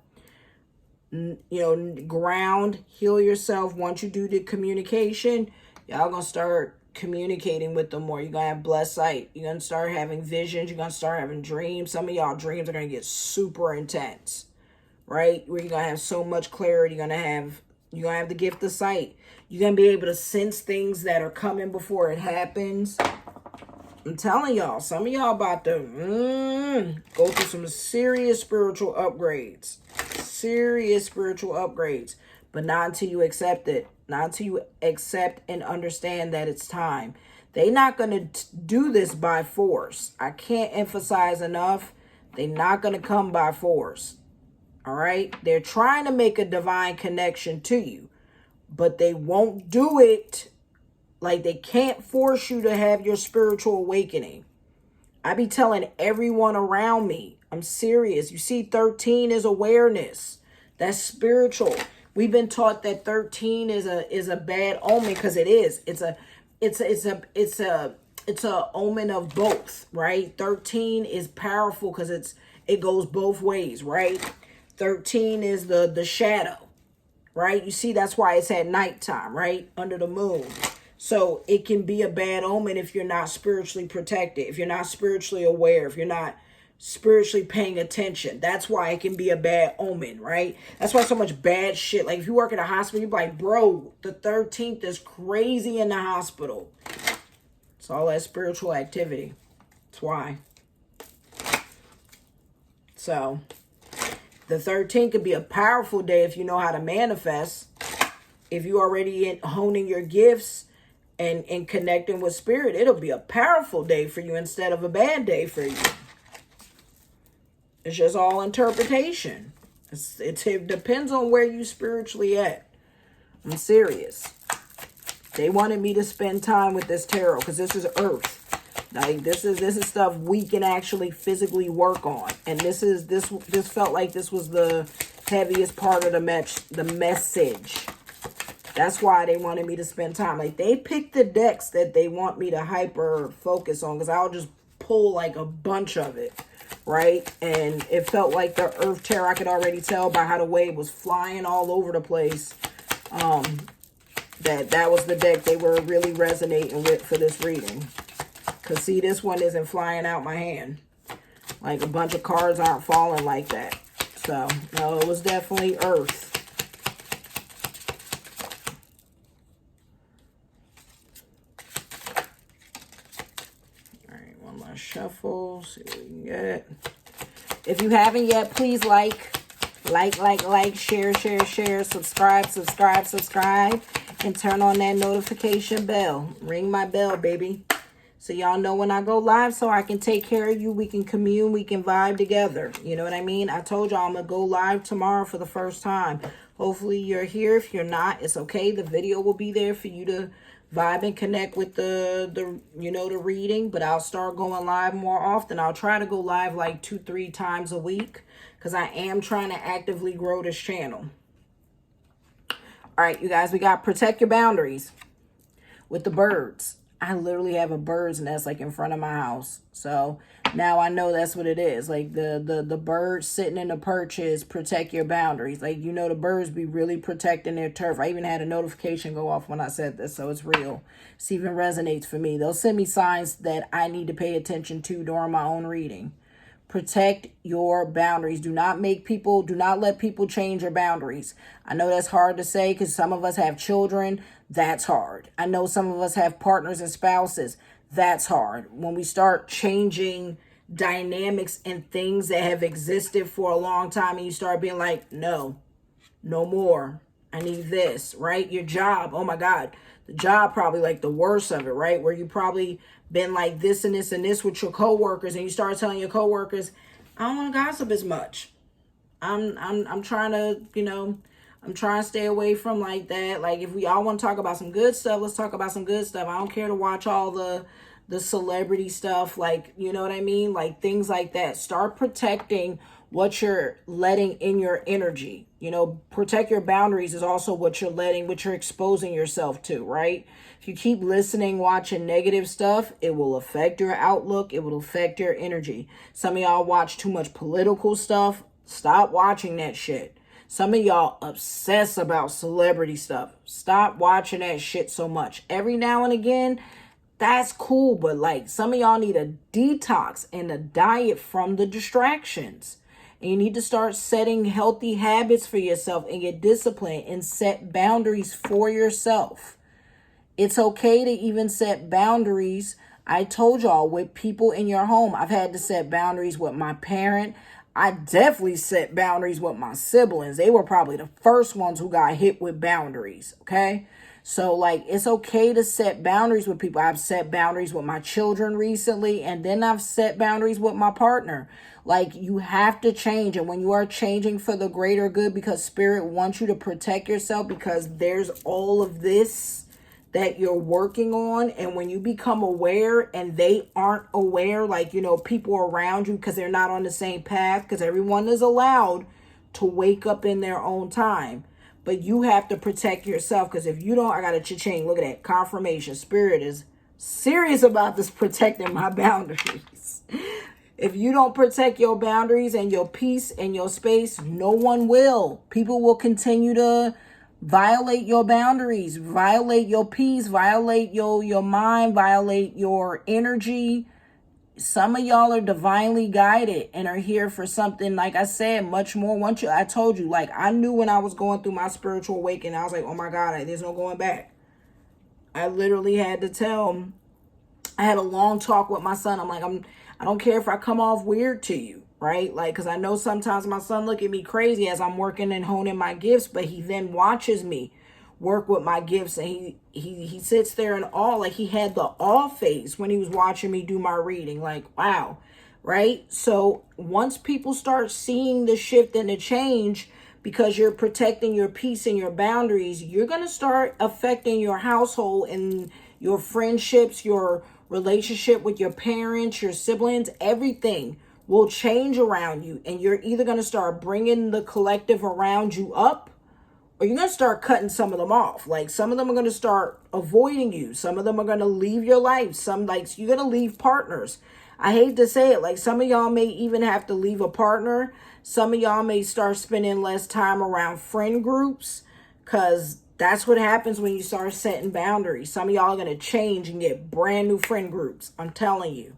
You know, ground, heal yourself. Once you do the communication, y'all gonna start communicating with them more. You're gonna have blessed sight. You're gonna start having visions. You're gonna start having dreams. Some of y'all dreams are gonna get super intense, right? Where you're gonna have so much clarity. You're gonna have the gift of sight. You're gonna be able to sense things that are coming before it happens. I'm telling y'all, some of y'all about to go through some serious spiritual upgrades. Serious spiritual upgrades. But not until you accept it. Not until you accept and understand that it's time. They're not going to do this by force. I can't emphasize enough. They're not going to come by force. All right? They're trying to make a divine connection to you. But they won't do it. Like, they can't force you to have your spiritual awakening. I be telling everyone around me, I'm serious. You see, 13 is awareness. That's spiritual. We've been taught that 13 is a bad omen, because it is. It's a omen of both, right? 13 is powerful because it goes both ways, right? 13 is the shadow, right? You see, that's why it's at nighttime, right? Under the moon. So it can be a bad omen if you're not spiritually protected, if you're not spiritually aware, if you're not spiritually paying attention. That's why it can be a bad omen, right? That's why so much bad shit. Like, if you work at a hospital, you're like, bro, the 13th is crazy in the hospital. It's all that spiritual activity. That's why. So the 13th could be a powerful day if you know how to manifest. If you already honing your gifts and connecting with spirit, it'll be a powerful day for you instead of a bad day for you. It's just all interpretation. It depends on where you spiritually at. I'm serious. They wanted me to spend time with this tarot because this is earth. Like, this is stuff we can actually physically work on. And this felt like this was the heaviest part of the message. That's why they wanted me to spend time. Like, they picked the decks that they want me to hyper focus on, because I'll just pull like a bunch of it, right? And it felt like the Earth Tarot. I could already tell by how the wave was flying all over the place. That was the deck they were really resonating with for this reading. Because, see, this one isn't flying out my hand. Like, a bunch of cards aren't falling like that. So, no, it was definitely Earth. Shuffle, see what we can get. If you haven't yet, please like, share, subscribe, and turn on that notification bell. Ring my bell, baby. So y'all know when I go live, so I can take care of you. We can commune, we can vibe together. You know what I mean? I told y'all I'm going to go live tomorrow for the first time. Hopefully you're here. If you're not, it's okay. The video will be there for you to vibe and connect with the reading. But I'll start going live more often. I'll try to go live like 2-3 times a week, because I am trying to actively grow this channel. All right, you guys, we got protect your boundaries with the birds. I literally have a bird's nest like in front of my house. So now I know that's what it is. Like the birds sitting in the perches, protect your boundaries. Like, you know, the birds be really protecting their turf. I even had a notification go off when I said this, so it's real. This even resonates for me. They'll send me signs that I need to pay attention to during my own reading. Protect your boundaries. Do not let people change your boundaries. I know that's hard to say because some of us have children. That's hard. I know some of us have partners and spouses. That's hard. When we start changing dynamics and things that have existed for a long time, and you start being like, no more, I need this, right? Your job, oh my God, the job probably like the worst of it, right? Where you probably been like this and this and this with your coworkers, and you start telling your coworkers, I don't want to gossip as much. I'm trying to, I'm trying to stay away from like that. Like, if we all want to talk about some good stuff, let's talk about some good stuff. I don't care to watch all the celebrity stuff, like, you know what I mean? Like, things like that. Start protecting what you're letting in your energy. Protect your boundaries is also what you're exposing yourself to, right? If you keep listening, watching negative stuff, it will affect your outlook. It will affect your energy. Some of y'all watch too much political stuff. Stop watching that shit. Some of y'all obsess about celebrity stuff. Stop watching that shit so much. Every now and again, that's cool, but like, some of y'all need a detox and a diet from the distractions. And you need to start setting healthy habits for yourself and get disciplined and set boundaries for yourself. It's okay to even set boundaries. I told y'all, with people in your home. I've had to set boundaries with my parent. I definitely set boundaries with my siblings. They were probably the first ones who got hit with boundaries, okay? So, like, it's okay to set boundaries with people. I've set boundaries with my children recently, and then I've set boundaries with my partner. Like, you have to change, and when you are changing for the greater good, because Spirit wants you to protect yourself, because there's all of this that you're working on. And when you become aware and they aren't aware, like, people around you, because they're not on the same path, because everyone is allowed to wake up in their own time. But you have to protect yourself, because if you don't, I got a cha-ching. Look at that. Confirmation. Spirit is serious about this, protecting my boundaries. If you don't protect your boundaries and your peace and your space, no one will. People will continue to violate your boundaries, violate your peace, violate your mind, violate your energy. Some of y'all are divinely guided and are here for something, like I said, much more. I told you, like, I knew when I was going through my spiritual awakening, I was like, oh my God, there's no going back. I literally had to tell, I had a long talk with my son. I'm like, I don't care if I come off weird to you, right? Like, because I know sometimes my son look at me crazy as I'm working and honing my gifts, but he then watches me work with my gifts, and he sits there in awe. Like, he had the awe face when he was watching me do my reading. Like, wow, right? So once people start seeing the shift and the change, because you're protecting your peace and your boundaries, you're going to start affecting your household and your friendships, your relationship with your parents, your siblings. Everything will change around you, and you're either going to start bringing the collective around you up, or you're going to start cutting some of them off. Like, some of them are going to start avoiding you. Some of them are going to leave your life. Some, like, you're going to leave partners. I hate to say it. Like, some of y'all may even have to leave a partner. Some of y'all may start spending less time around friend groups, because that's what happens when you start setting boundaries. Some of y'all are going to change and get brand new friend groups. I'm telling you.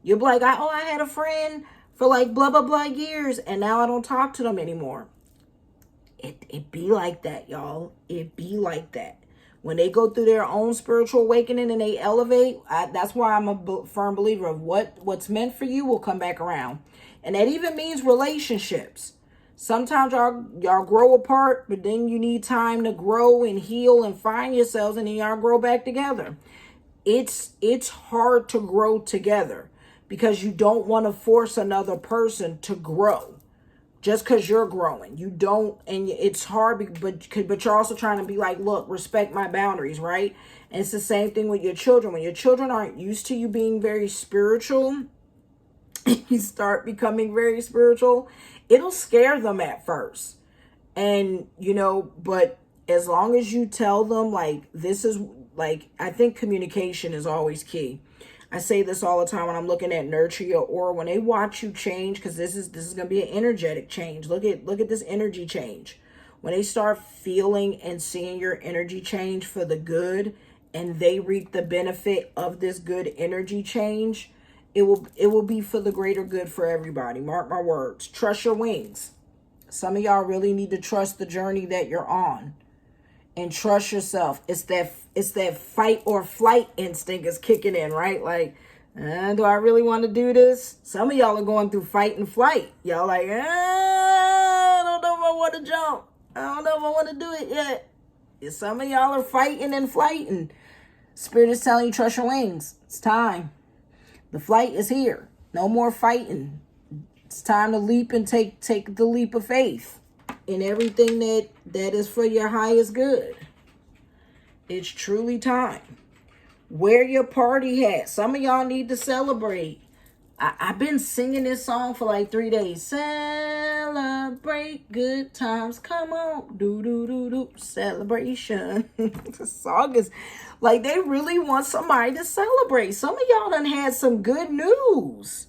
You'll be like, I had a friend for like blah, blah, blah years, and now I don't talk to them anymore. It be like that, y'all. It be like that. When they go through their own spiritual awakening and they elevate, that's why I'm a firm believer of what's meant for you will come back around. And that even means relationships. Sometimes y'all grow apart, but then you need time to grow and heal and find yourselves, and then y'all grow back together. It's hard to grow together, because you don't want to force another person to grow. Just because you're growing, you don't, and it's hard, but you're also trying to be like, look, respect my boundaries, right? And it's the same thing with your children. When your children aren't used to you being very spiritual, you start becoming very spiritual, it'll scare them at first. And, but as long as you tell them, like, this is, like, I think communication is always key. I say this all the time when I'm looking at nurture your aura. When they watch you change, because this is going to be an energetic change. Look at this energy change. When they start feeling and seeing your energy change for the good, and they reap the benefit of this good energy change, it will be for the greater good for everybody. Mark my words. Trust your wings. Some of y'all really need to trust the journey that you're on. And trust yourself. It's that fight or flight instinct is kicking in, right? Like, Do I really want to do this? Some of y'all are going through fight and flight. Y'all like, I don't know if I want to jump. I don't know if I want to do it yet. Some of y'all are fighting and flighting. Spirit is telling you, trust your wings. It's time. The flight is here. No more fighting. It's time to leap and take the leap of faith in everything that is for your highest good. It's truly time. Wear your party hat. Some of y'all need to celebrate. I've been singing this song for like 3 days. Celebrate good times. Come on. Do, do, do, do. Celebration. The song is like they really want somebody to celebrate. Some of y'all done had some good news.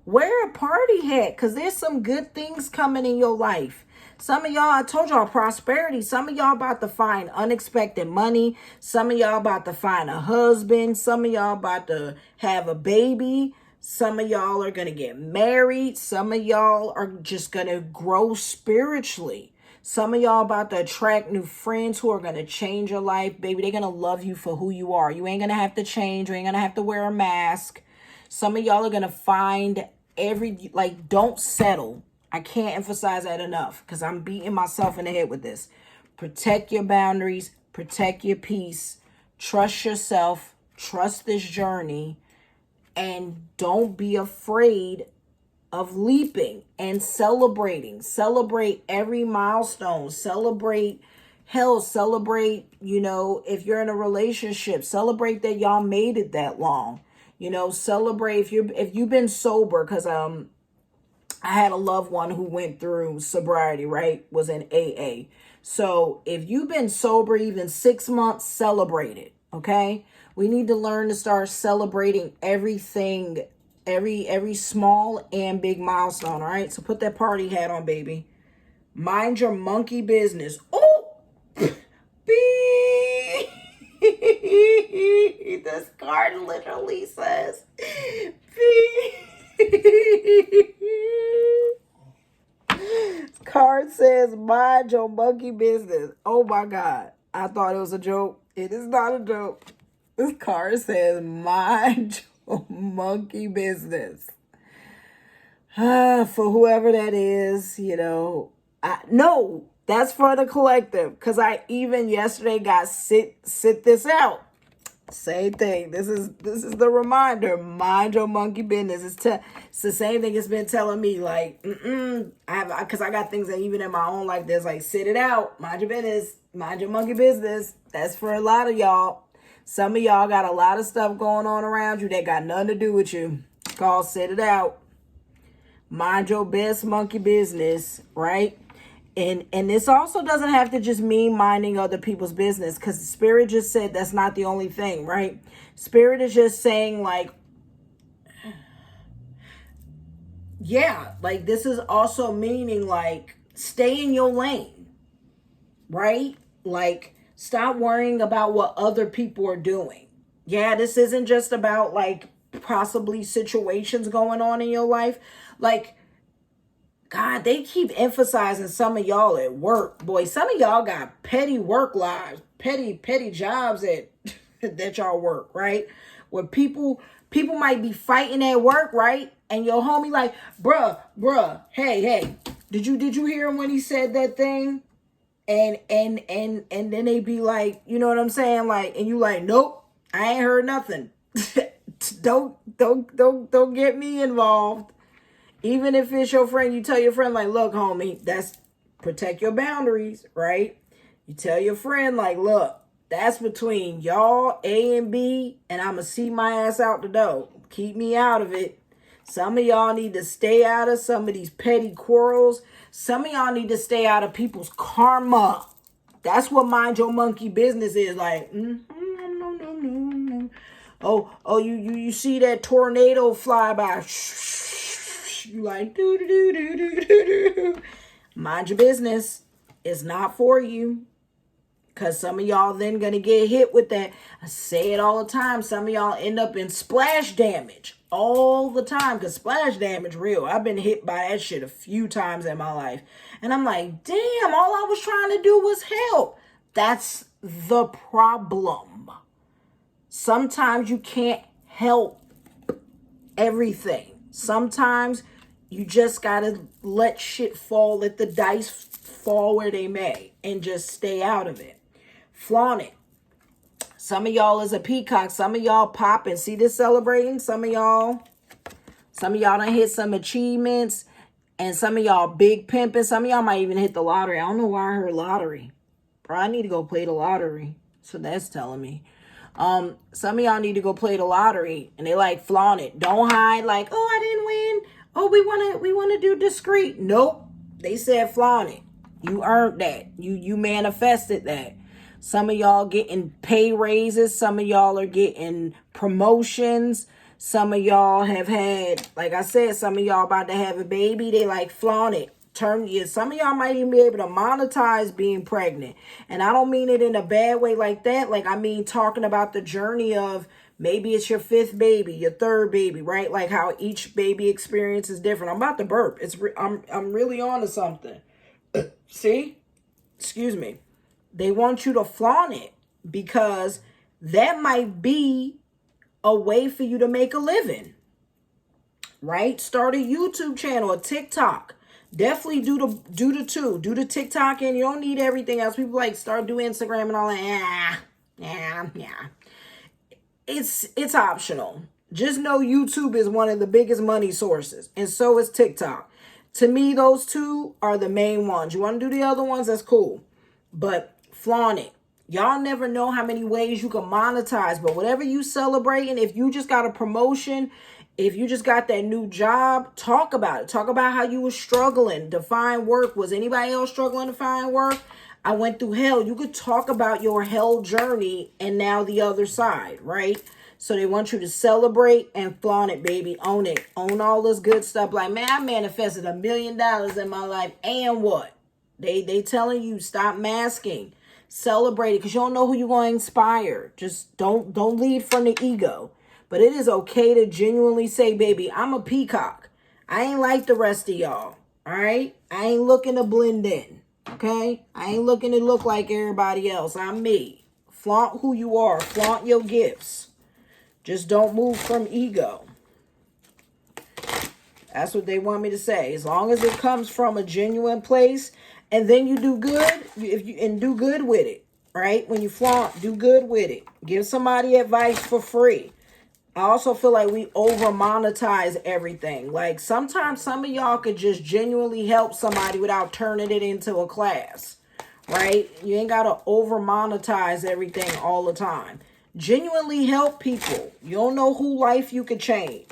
Wear a party hat because there's some good things coming in your life. Some of y'all, I told y'all prosperity. Some of y'all about to find unexpected money. Some of y'all about to find a husband. Some of y'all about to have a baby. Some of y'all are going to get married. Some of y'all are just going to grow spiritually. Some of y'all about to attract new friends who are going to change your life. Baby, they're going to love you for who you are. You ain't going to have to change. You ain't going to have to wear a mask. Some of y'all are going to find don't settle. I can't emphasize that enough because I'm beating myself in the head with this. Protect your boundaries. Protect your peace. Trust yourself. Trust this journey. And don't be afraid of leaping and celebrating. Celebrate every milestone. Celebrate health. Celebrate, if you're in a relationship, celebrate that y'all made it that long. Celebrate if you've been sober, because I had a loved one who went through sobriety, right? Was in AA. So if you've been sober even 6 months, celebrate it. Okay. We need to learn to start celebrating everything, every small and big milestone. All right. So put that party hat on, baby. Mind your monkey business. Oh, beep. This card literally says, beep. This card says, mind your monkey business. Oh my God. I thought it was a joke. It is not a joke. This card says, mind your monkey business. For whoever that is, no, that's for the collective. Because I even yesterday got sit this out. Same thing. This is the reminder. Mind your monkey business. It's the same thing it's been telling me. Like, because I got things that even in my own life, there's like, sit it out. Mind your business. Mind your monkey business. That's for a lot of y'all. Some of y'all got a lot of stuff going on around you that got nothing to do with you. It's called sit it out. Mind your best monkey business, right? And this also doesn't have to just mean minding other people's business, because the Spirit just said that's not the only thing, right? Spirit is just saying like, yeah, like this is also meaning like stay in your lane, right? Like stop worrying about what other people are doing. Yeah, this isn't just about like possibly situations going on in your life. Like, God, they keep emphasizing some of y'all at work. Boy, some of y'all got petty work lives, petty jobs that y'all work, right? Where people might be fighting at work, right? And your homie like, bruh, hey, did you hear him when he said that thing? And then they be like, you know what I'm saying? Like, and you like, nope, I ain't heard nothing. Don't get me involved. Even if it's your friend, you tell your friend like, look, homie, that's protect your boundaries, right? You tell your friend like, look, that's between y'all, A and B, and I'm going to see my ass out the door. Keep me out of it. Some of y'all need to stay out of some of these petty quarrels. Some of y'all need to stay out of people's karma. That's what mind your monkey business is. Like, no. Oh, you see that tornado fly by? You like, do. Mind your business. It's not for you. Because some of y'all then going to get hit with that. I say it all the time. Some of y'all end up in splash damage all the time. Because splash damage real. I've been hit by that shit a few times in my life. And I'm like, damn, all I was trying to do was help. That's the problem. Sometimes you can't help everything. Sometimes you just gotta let shit fall, let the dice fall where they may, and just stay out of it. Flaunt it. Some of y'all is a peacock. Some of y'all popping. See this celebrating? Some of y'all done hit some achievements. And some of y'all big pimping. Some of y'all might even hit the lottery. I don't know why I heard lottery. Bro, I need to go play the lottery. So that's telling me. Some of y'all need to go play the lottery. And they like flaunt it. Don't hide like, oh, I didn't win. Oh, we wanna do discreet. Nope. They said flaunt it. You earned that. You manifested that. Some of y'all getting pay raises. Some of y'all are getting promotions. Some of y'all have had, like I said, some of y'all about to have a baby. They like flaunt it. Some of y'all might even be able to monetize being pregnant. And I don't mean it in a bad way like that. Like, I mean talking about the journey of maybe it's your 5th baby, your 3rd baby, right? Like how each baby experience is different. I'm about to burp. I'm really on to something. See? Excuse me. They want you to flaunt it because that might be a way for you to make a living, right? Start a YouTube channel, a TikTok. Definitely do the two. Do the TikTok, and you don't need everything else. People like start doing Instagram and all that. Yeah. It's optional. Just know YouTube is one of the biggest money sources, and so is TikTok. To me, those two are the main ones. You want to do the other ones, that's cool. But flaunt it. Y'all never know how many ways you can monetize, but whatever you celebrating, if you just got a promotion, if you just got that new job, talk about it. Talk about how you were struggling to find work. Was anybody else struggling to find work? I went through hell. You could talk about your hell journey and now the other side, right? So they want you to celebrate and flaunt it, baby. Own it. Own all this good stuff. Like, man, I manifested $1 million in my life. And what? They telling you stop masking. Celebrate it because you don't know who you're going to inspire. Just don't lead from the ego. But it is okay to genuinely say, baby, I'm a peacock. I ain't like the rest of y'all. All right? I ain't looking to blend in. Okay? I ain't looking to look like everybody else. I'm me. Flaunt who you are. Flaunt your gifts. Just don't move from ego. That's what they want me to say. As long as it comes from a genuine place, and then you do good, and do good with it, right? When you flaunt, do good with it. Give somebody advice for free. I also feel like we over monetize everything. Like sometimes some of y'all could just genuinely help somebody without turning it into a class, right? You ain't got to over monetize everything all the time. Genuinely help people. You don't know who life you could change.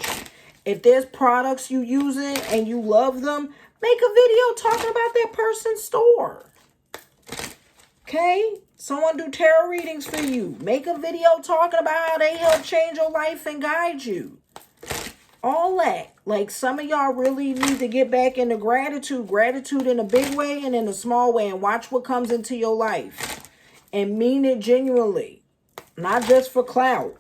If there's products you using and you love them, make a video talking about that person's store. Okay? Someone do tarot readings for you. Make a video talking about how they help change your life and guide you. All that. Like some of y'all really need to get back into gratitude. Gratitude in a big way and in a small way. And watch what comes into your life. And mean it genuinely. Not just for clout.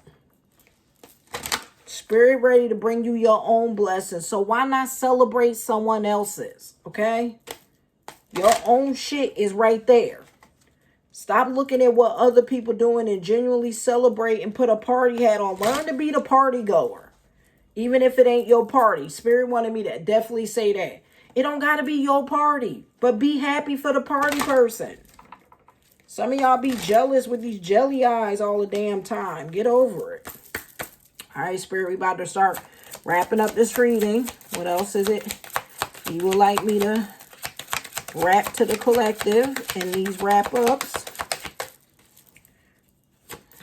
Spirit ready to bring you your own blessings. So why not celebrate someone else's? Okay? Your own shit is right there. Stop looking at what other people doing and genuinely celebrate and put a party hat on. Learn to be the party goer. Even if it ain't your party. Spirit wanted me to definitely say that. It don't got to be your party. But be happy for the party person. Some of y'all be jealous with these jelly eyes all the damn time. Get over it. All right, Spirit, we about to start wrapping up this reading. What else is it you would like me to wrap to the collective in these wrap-ups?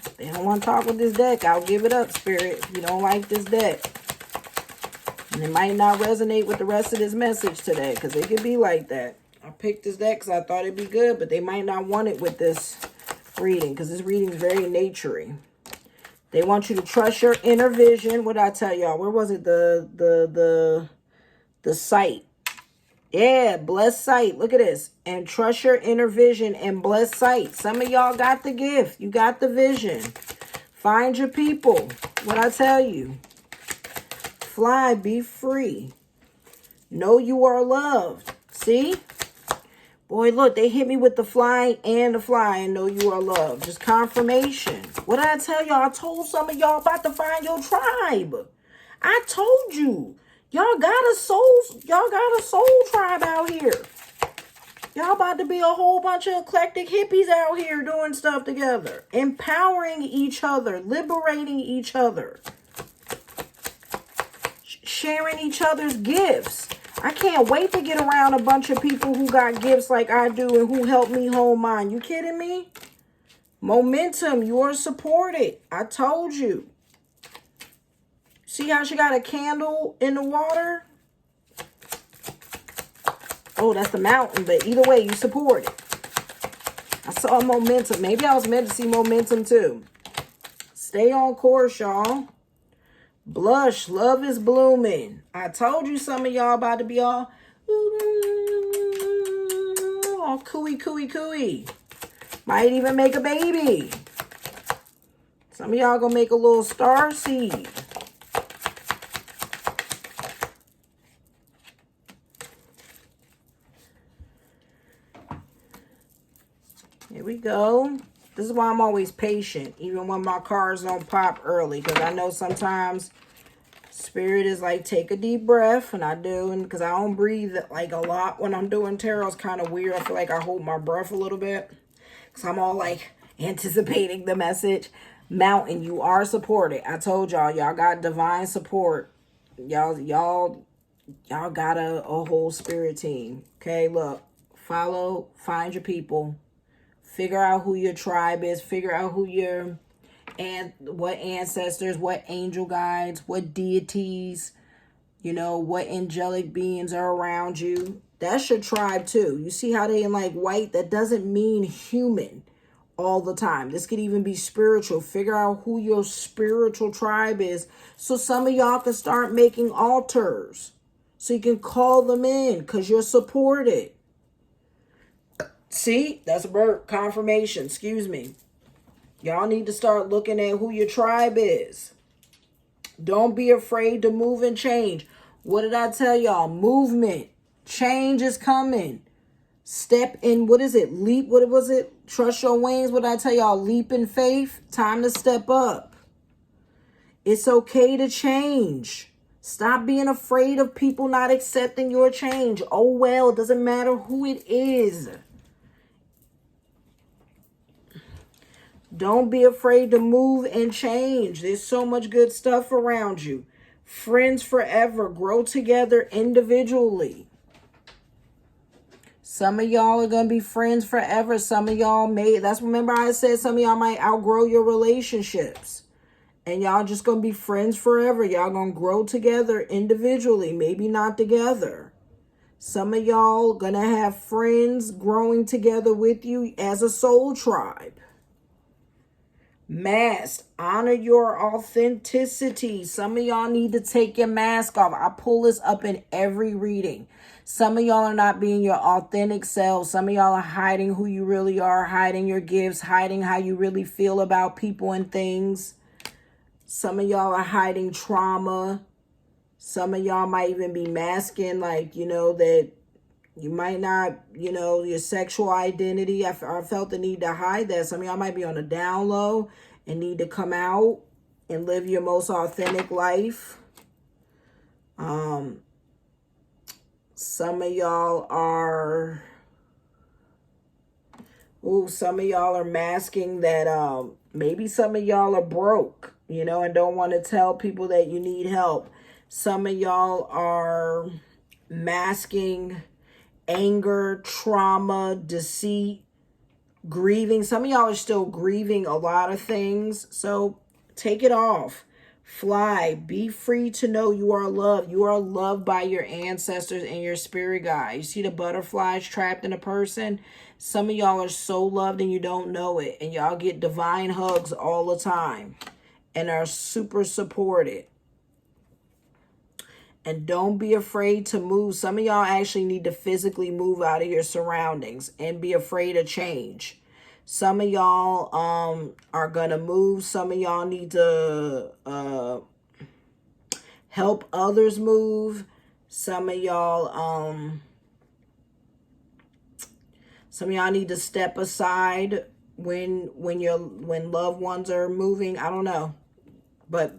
If they don't want to talk with this deck, I'll give it up, Spirit, if you don't like this deck. And it might not resonate with the rest of this message today, because it could be like that. I picked this deck because I thought it'd be good, but they might not want it with this reading, because this reading is very naturey. They want you to trust your inner vision. What did I tell y'all? Where was it? The sight. Yeah, blessed sight. Look at this. And trust your inner vision and blessed sight. Some of y'all got the gift. You got the vision. Find your people. What I tell you. Fly, be free. Know you are loved. See? Boy, look, they hit me with the fly and know you are loved. Just confirmation. What did I tell y'all? I told some of y'all about to find your tribe. I told you. Y'all got a soul tribe out here. Y'all about to be a whole bunch of eclectic hippies out here doing stuff together. Empowering each other. Liberating each other. Sharing each other's gifts. I can't wait to get around a bunch of people who got gifts like I do and who help me hone mine. You kidding me? Momentum, you are supported. I told you. See how she got a candle in the water? Oh, that's the mountain, but either way, you support it. I saw momentum. Maybe I was meant to see momentum too. Stay on course, y'all. Blush, love is blooming. I told you some of y'all about to be all cooey, cooey, cooey. Might even make a baby. Some of y'all gonna make a little star seed. Here we go. This is why I'm always patient, even when my cards don't pop early. Because I know sometimes Spirit is like, take a deep breath. And I do. And because I don't breathe like a lot when I'm doing tarot. It's kind of weird. I feel like I hold my breath a little bit. Because I'm all like anticipating the message. Mountain, you are supported. I told y'all, y'all got divine support. Y'all got a whole spirit team. Okay, look. Follow, find your people. Figure out who your tribe is. Figure out who your, and what ancestors, what angel guides, what deities, you know, what angelic beings are around you. That's your tribe too. You see how they in like white? That doesn't mean human all the time. This could even be spiritual. Figure out who your spiritual tribe is. So some of y'all can start making altars. So you can call them in because you're supported. See, that's a bird confirmation. Excuse me. Y'all need to start looking at who your tribe is. Don't be afraid to move and change. What did I tell y'all? Movement. Change is coming. Step in. What is it? Leap. What was it? Trust your wings. What did I tell y'all? Leap in faith. Time to step up. It's okay to change. Stop being afraid of people not accepting your change. Oh, well, it doesn't matter who it is. Don't be afraid to move and change. There's so much good stuff around you. Friends forever. Grow together individually. Some of y'all are going to be friends forever. Some of y'all may. That's, remember I said some of y'all might outgrow your relationships. And y'all just going to be friends forever. Y'all going to grow together individually. Maybe not together. Some of y'all going to have friends growing together with you as a soul tribe. Mask. Honor your authenticity. Some of y'all need to take your mask off. I pull this up in every reading. Some of y'all are not being your authentic selves. Some of y'all are hiding who you really are, hiding your gifts, hiding how you really feel about people and things. Some of y'all are hiding trauma. Some of y'all might even be masking, like, you know, that you might not, you know, your sexual identity. I felt the need to hide that. Some of y'all might be on a down low and need to come out and live your most authentic life. Some of y'all are, some of y'all are masking that maybe some of y'all are broke, you know, and don't want to tell people that you need help. Some of y'all are masking anger, trauma, deceit, grieving. Some of y'all are still grieving a lot of things. So take it off. Fly. Be free to know you are loved. You are loved by your ancestors and your spirit guide. You see the butterflies trapped in a person? Some of y'all are so loved and you don't know it. And y'all get divine hugs all the time. And are super supported. And don't be afraid to move. Some of y'all actually need to physically move out of your surroundings and be afraid of change. Some of y'all are going to move. Some of y'all need to help others move. Some of y'all need to step aside when loved ones are moving. I don't know. But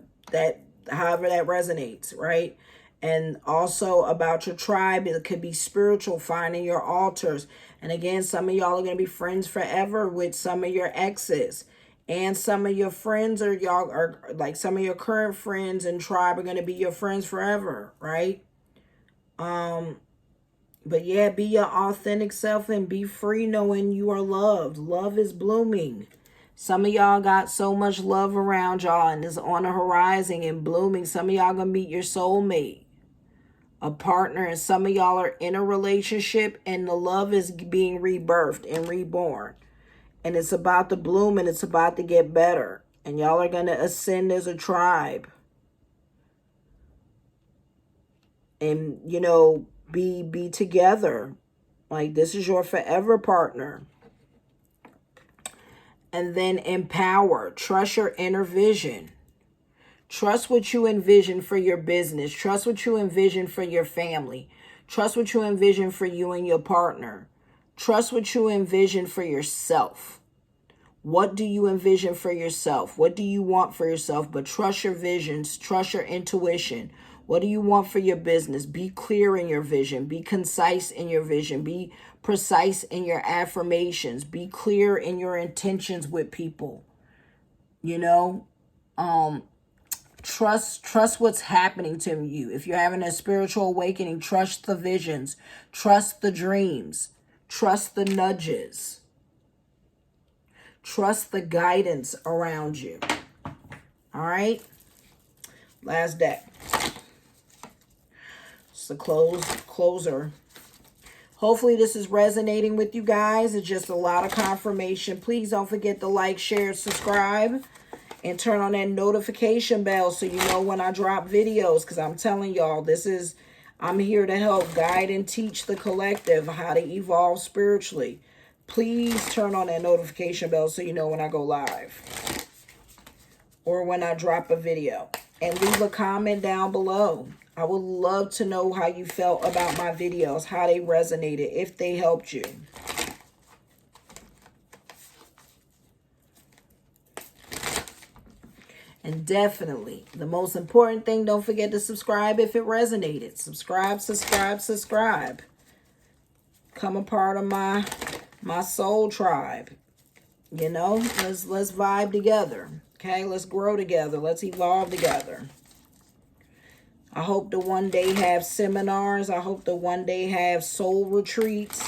however that resonates, right? And also about your tribe, it could be spiritual, finding your altars. And again, some of y'all are going to be friends forever with some of your exes. And some of your friends are y'all are like some of your current friends and tribe are going to be your friends forever, right? But yeah, be your authentic self and be free knowing you are loved. Love is blooming. Some of y'all got so much love around y'all and is on the horizon and blooming. Some of y'all gonna meet your soulmate, a partner, and some of y'all are in a relationship and the love is being rebirthed and reborn. And it's about to bloom and it's about to get better. And y'all are gonna ascend as a tribe. And, you know, be together. Like, this is your forever partner. And then empower. Trust your inner vision. Trust what you envision for your business. Trust what you envision for your family. Trust what you envision for you and your partner. Trust what you envision for yourself. What do you envision for yourself? What do you want for yourself? But trust your visions. Trust your intuition. What do you want for your business? Be clear in your vision. Be concise in your vision. Be precise in your affirmations. Be clear in your intentions with people. You know, trust what's happening to you. If you're having a spiritual awakening, trust the visions. Trust the dreams. Trust the nudges. Trust the guidance around you. All right. Last deck. It's the closer. Hopefully this is resonating with you guys. It's just a lot of confirmation. Please don't forget to like, share, subscribe, and turn on that notification bell so you know when I drop videos. Because I'm telling y'all, I'm here to help guide and teach the collective how to evolve spiritually. Please turn on that notification bell so you know when I go live or when I drop a video. And leave a comment down below. I would love to know how you felt about my videos, how they resonated, if they helped you. And definitely, the most important thing, don't forget to subscribe if it resonated. Subscribe, subscribe, subscribe. Come a part of my soul tribe. You know, let's vibe together. Okay, let's grow together. Let's evolve together. I hope to one day have seminars. I hope to one day have soul retreats.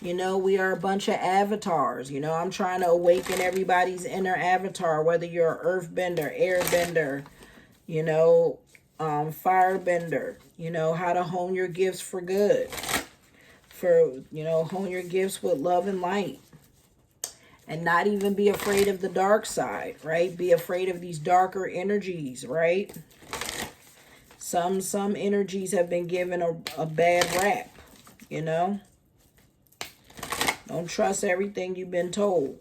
You know, we are a bunch of avatars. You know, I'm trying to awaken everybody's inner avatar, whether you're an earthbender, airbender, you know, firebender. You know, how to hone your gifts for good. Hone your gifts with love and light. And not even be afraid of the dark side, right? Be afraid of these darker energies, right? Some energies have been given a bad rap, you know? Don't trust everything you've been told.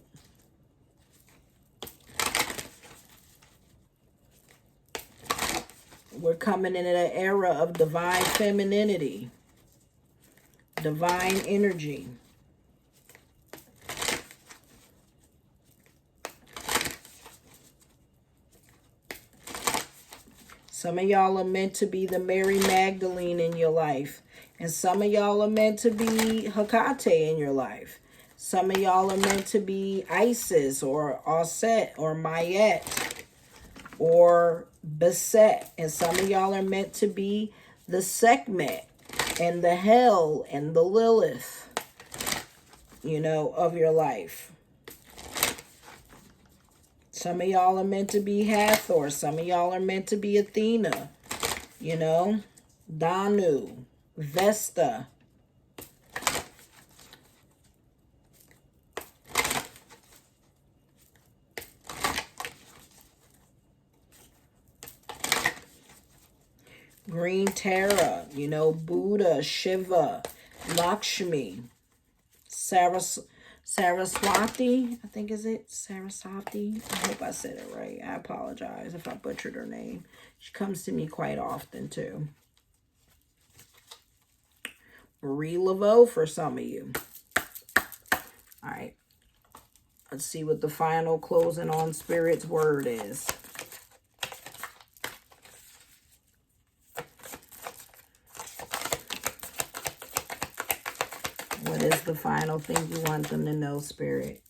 We're coming into an era of divine femininity, divine energy. Some of y'all are meant to be the Mary Magdalene in your life. And some of y'all are meant to be Hecate in your life. Some of y'all are meant to be Isis or Osset or Mayet or Beset. And some of y'all are meant to be the Sekhmet and the Hel and the Lilith, you know, of your life. Some of y'all are meant to be Hathor. Some of y'all are meant to be Athena. You know, Danu, Vesta. Green Tara, you know, Buddha, Shiva, Lakshmi, Saraswati, I think, is it? Saraswati? I hope I said it right. I apologize if I butchered her name. She comes to me quite often, too. Marie Laveau for some of you. All right. Let's see what the final closing on Spirit's word is. the final thing you want them to know, Spirit?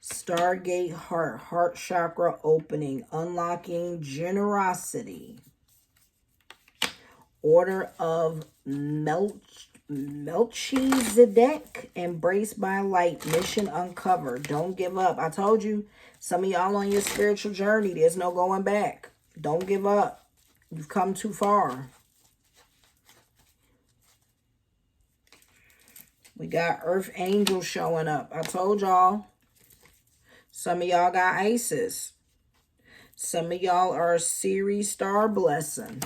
Stargate heart chakra opening, unlocking generosity. Order of Melchizedek, embraced by light, mission uncovered. Don't give up. I told you, some of y'all on your spiritual journey, there's no going back. Don't give up. You've come too far. We got Earth Angel showing up. I told y'all. Some of y'all got Isis. Some of y'all are a Ceres star blessing.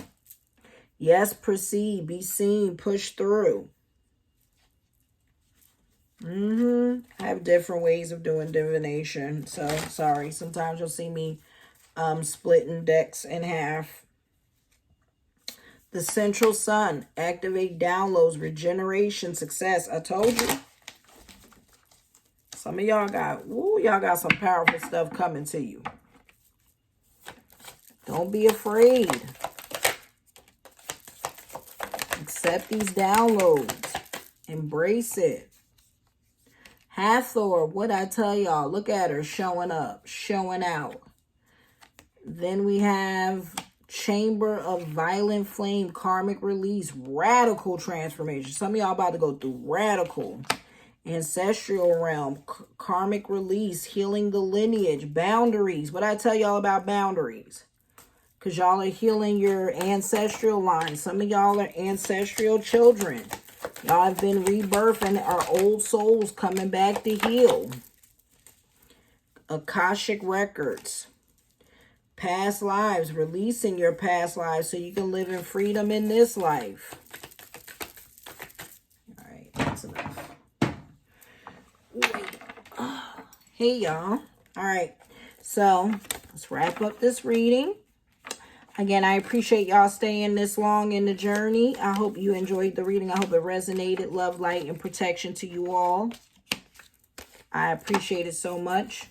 Yes, proceed, be seen, push through. I have different ways of doing divination. So, sorry. Sometimes you'll see me splitting decks in half. The central sun, activate downloads, regeneration, success. I told you. Some of y'all got some powerful stuff coming to you. Don't be afraid. Accept these downloads. Embrace it. Hathor, what I tell y'all, look at her showing up, showing out. Then we have Chamber of Violent Flame, karmic release, radical transformation. Some of y'all about to go through radical. Ancestral realm, karmic release, healing the lineage, boundaries. What I tell y'all about boundaries? Because y'all are healing your ancestral line. Some of y'all are ancestral children. Y'all have been rebirthed and are old souls coming back to heal. Akashic records. Past lives, releasing your past lives so you can live in freedom in this life. All right, that's enough. Wait. Hey, y'all. All right, so let's wrap up this reading. Again, I appreciate y'all staying this long in the journey. I hope you enjoyed the reading. I hope it resonated. Love, light, and protection to you all. I appreciate it so much.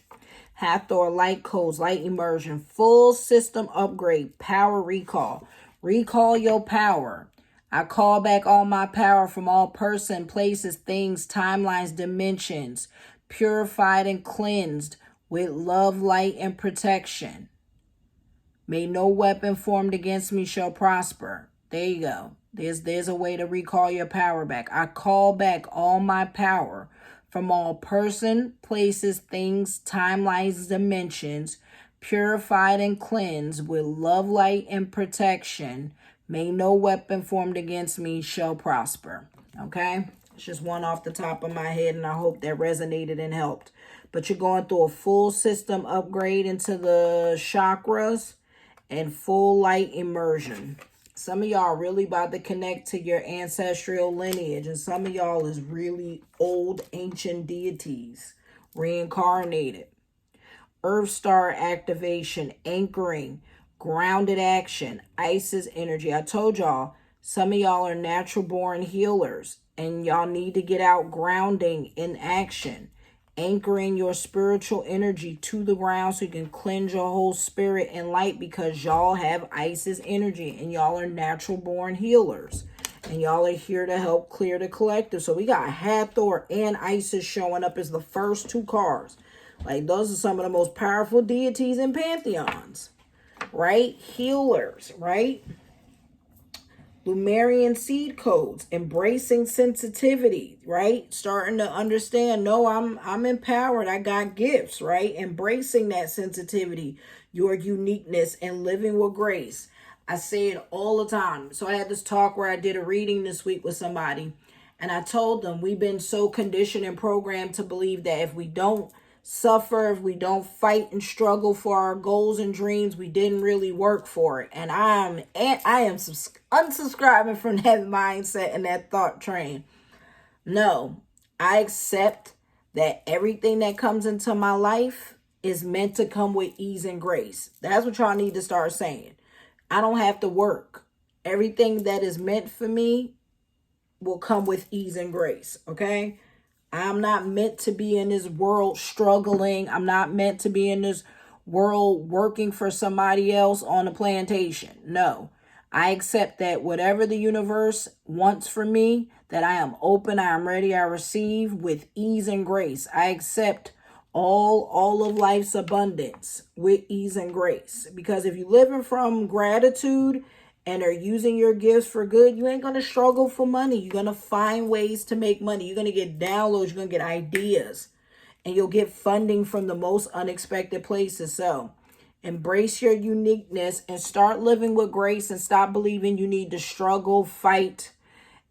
Hathor, light codes, light immersion, full system upgrade, power recall. Recall your power. I call back all my power from all person, places, things, timelines, dimensions, purified and cleansed with love, light, and protection. May no weapon formed against me shall prosper. There you go. There's a way to recall your power back. I call back all my power from all person, places, things, timelines, dimensions, purified and cleansed with love, light, and protection. May no weapon formed against me shall prosper. Okay? It's just one off the top of my head, and I hope that resonated and helped. But you're going through a full system upgrade into the chakras and full light immersion. Some of y'all really about to connect to your ancestral lineage. And some of y'all is really old ancient deities. Reincarnated. Earth star activation. Anchoring. Grounded action. Isis energy. I told y'all. Some of y'all are natural born healers. And y'all need to get out grounding in action. Anchoring your spiritual energy to the ground so you can cleanse your whole spirit and light, because y'all have Isis energy and y'all are natural born healers and y'all are here to help clear the collective. So we got Hathor and Isis showing up as the first two cards. Like, those are some of the most powerful deities in pantheons, right? Healers, right? Lumerian seed codes, embracing sensitivity, right? Starting to understand, no, I'm empowered. I got gifts, right? Embracing that sensitivity, your uniqueness, and living with grace. I say it all the time. So I had this talk where I did a reading this week with somebody, and I told them we've been so conditioned and programmed to believe that if we don't suffer, if we don't fight and struggle for our goals and dreams, we didn't really work for it. And I am unsubscribing from that mindset and that thought train. No, I accept that everything that comes into my life is meant to come with ease and grace. That's what y'all need to start saying. I don't have to work. Everything that is meant for me will come with ease and grace, okay? I'm not meant to be in this world struggling. I'm not meant to be in this world working for somebody else on a plantation. No, I accept that whatever the universe wants from me, that I am open, I am ready, I receive with ease and grace. I accept all of life's abundance with ease and grace. Because if you're living from gratitude and are using your gifts for good, you ain't going to struggle for money. You're going to find ways to make money. You're going to get downloads. You're going to get ideas. And you'll get funding from the most unexpected places. So embrace your uniqueness and start living with grace, and stop believing you need to struggle, fight,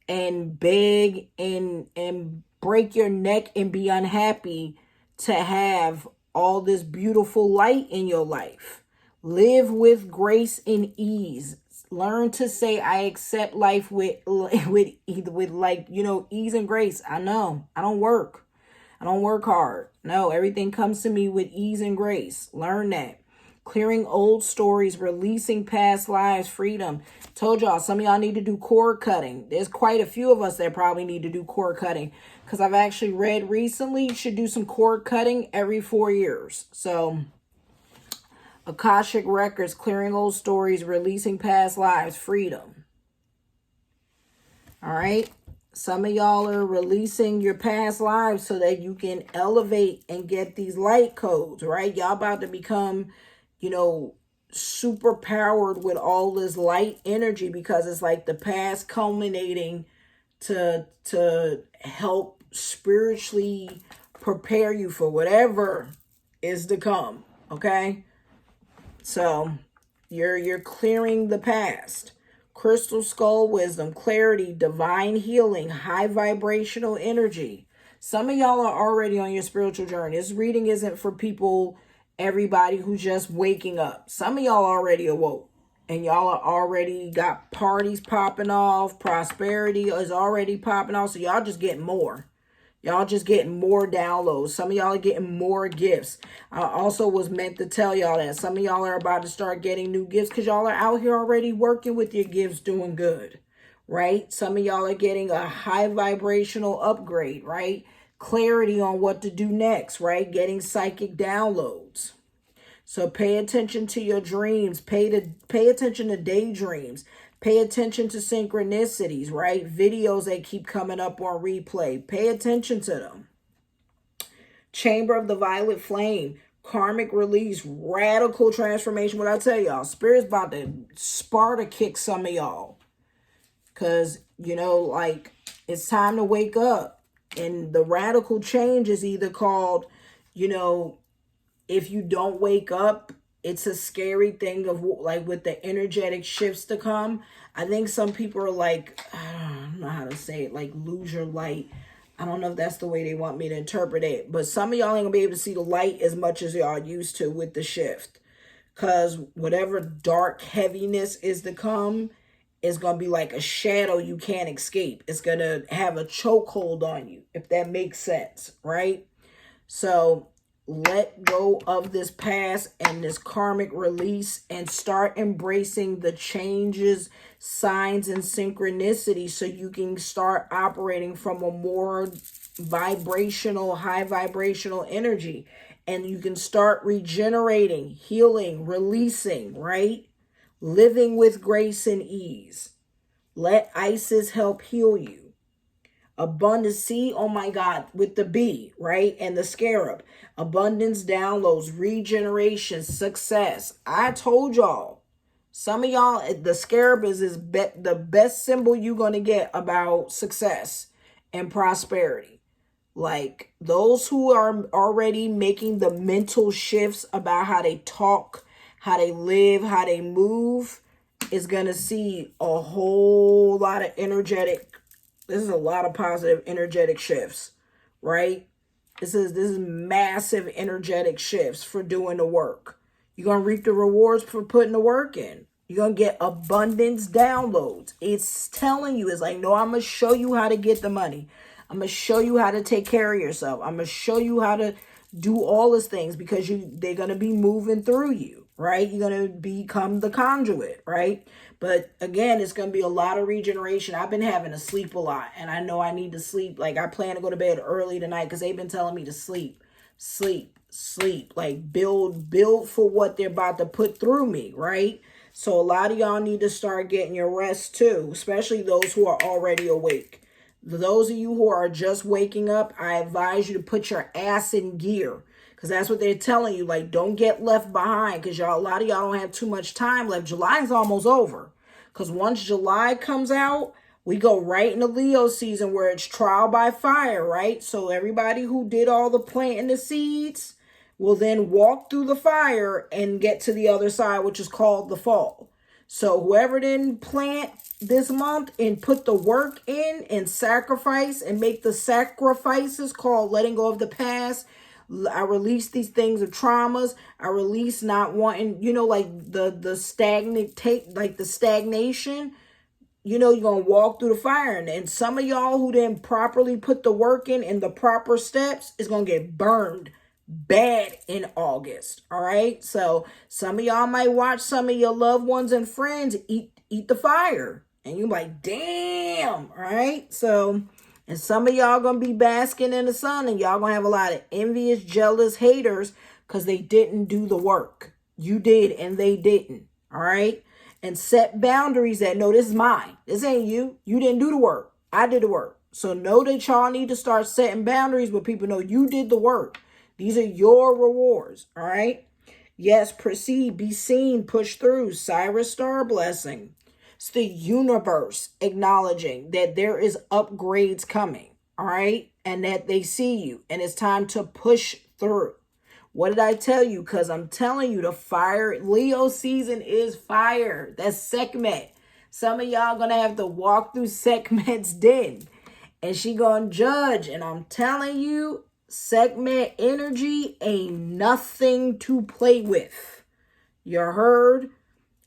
and beg and break your neck and be unhappy to have all this beautiful light in your life. Live with grace and ease. Learn to say I accept life with like, ease and grace. I know I don't work hard. No, everything comes to me with ease and grace. Learn that. Clearing old stories, releasing past lives, freedom. Told y'all, some of y'all need to do cord cutting. There's quite a few of us that probably need to do cord cutting, because I've actually read recently you should do some cord cutting every 4 years. So, Akashic Records, clearing old stories, releasing past lives, freedom. All right. Some of y'all are releasing your past lives so that you can elevate and get these light codes, right? Y'all about to become, super powered with all this light energy, because it's like the past culminating to help spiritually prepare you for whatever is to come, okay? So you're clearing the past. Crystal skull wisdom, clarity, divine healing, high vibrational energy. Some of y'all are already on your spiritual journey. This reading isn't for everybody who's just waking up. Some of y'all already awoke, and y'all are already got parties popping off. Prosperity is already popping off. So y'all just getting more. Y'all just getting more downloads. Some of y'all are getting more gifts. I also was meant to tell y'all that some of y'all are about to start getting new gifts, because y'all are out here already working with your gifts, doing good, right? Some of y'all are getting a high vibrational upgrade, right? Clarity on what to do next, right? Getting psychic downloads. So pay attention to your dreams. Pay attention to daydreams. Pay attention to synchronicities, right? Videos that keep coming up on replay. Pay attention to them. Chamber of the Violet Flame. Karmic release. Radical transformation. What I tell y'all, Spirit's about to Sparta kick some of y'all. Because, it's time to wake up. And the radical change is either called, if you don't wake up, it's a scary thing of with the energetic shifts to come. I think some people are like, I don't know how to say it, like lose your light. I don't know if that's the way they want me to interpret it. But some of y'all ain't gonna be able to see the light as much as y'all used to with the shift. Because whatever dark heaviness is to come is going to be like a shadow you can't escape. It's going to have a chokehold on you, if that makes sense, right? So let go of this past and this karmic release and start embracing the changes, signs, and synchronicity, so you can start operating from a more high vibrational energy. And you can start regenerating, healing, releasing, right? Living with grace and ease. Let Isis help heal you. Abundance, see, oh my God, with the bee, right? And the scarab. Abundance, downloads, regeneration, success. I told y'all. Some of y'all, the scarab is the best symbol you're going to get about success and prosperity. Like those who are already making the mental shifts about how they talk, how they live, how they move, is going to see a whole lot of this is a lot of positive energetic shifts, right? This is massive energetic shifts for doing the work. You're going to reap the rewards for putting the work in. You're going to get abundance downloads. It's telling you, it's like, no, I'm going to show you how to get the money. I'm going to show you how to take care of yourself. I'm going to show you how to do all these things, because they're going to be moving through you, right? You're going to become the conduit, right? But again, it's going to be a lot of regeneration. I've been having to sleep a lot, and I know I need to sleep. Like, I plan to go to bed early tonight because they've been telling me to sleep, like build for what they're about to put through me, right? So a lot of y'all need to start getting your rest too, especially those who are already awake. Those of you who are just waking up, I advise you to put your ass in gear, because that's what they're telling you. Like, don't get left behind, because y'all, a lot of y'all don't have too much time left. July is almost over, because once July comes out, we go right into Leo season where it's trial by fire, right? So everybody who did all the planting the seeds will then walk through the fire and get to the other side, which is called the fall. So whoever didn't plant this month and put the work in and sacrifice and make the sacrifices called letting go of the past. I release these things of traumas. I release not wanting, like the stagnant like the stagnation. You're going to walk through the fire. And some of y'all who didn't properly put the work in the proper steps is going to get burned bad in August. All right. So some of y'all might watch some of your loved ones and friends eat the fire. And you're like, damn. All right. So, and some of y'all going to be basking in the sun, and y'all going to have a lot of envious, jealous haters because they didn't do the work. You did, and they didn't. All right. And set boundaries that, no, this is mine. This ain't you. You didn't do the work. I did the work. So know that y'all need to start setting boundaries where people know you did the work. These are your rewards, all right? Yes, proceed, be seen, push through. Cyrus star blessing. It's the universe acknowledging that there is upgrades coming, all right? And that they see you, and it's time to push through. What did I tell you? Because I'm telling you, the fire, Leo season is fire. That's Sekhmet. Some of y'all going to have to walk through Sekhmet's den. And she going to judge. And I'm telling you, Sekhmet energy ain't nothing to play with. You heard?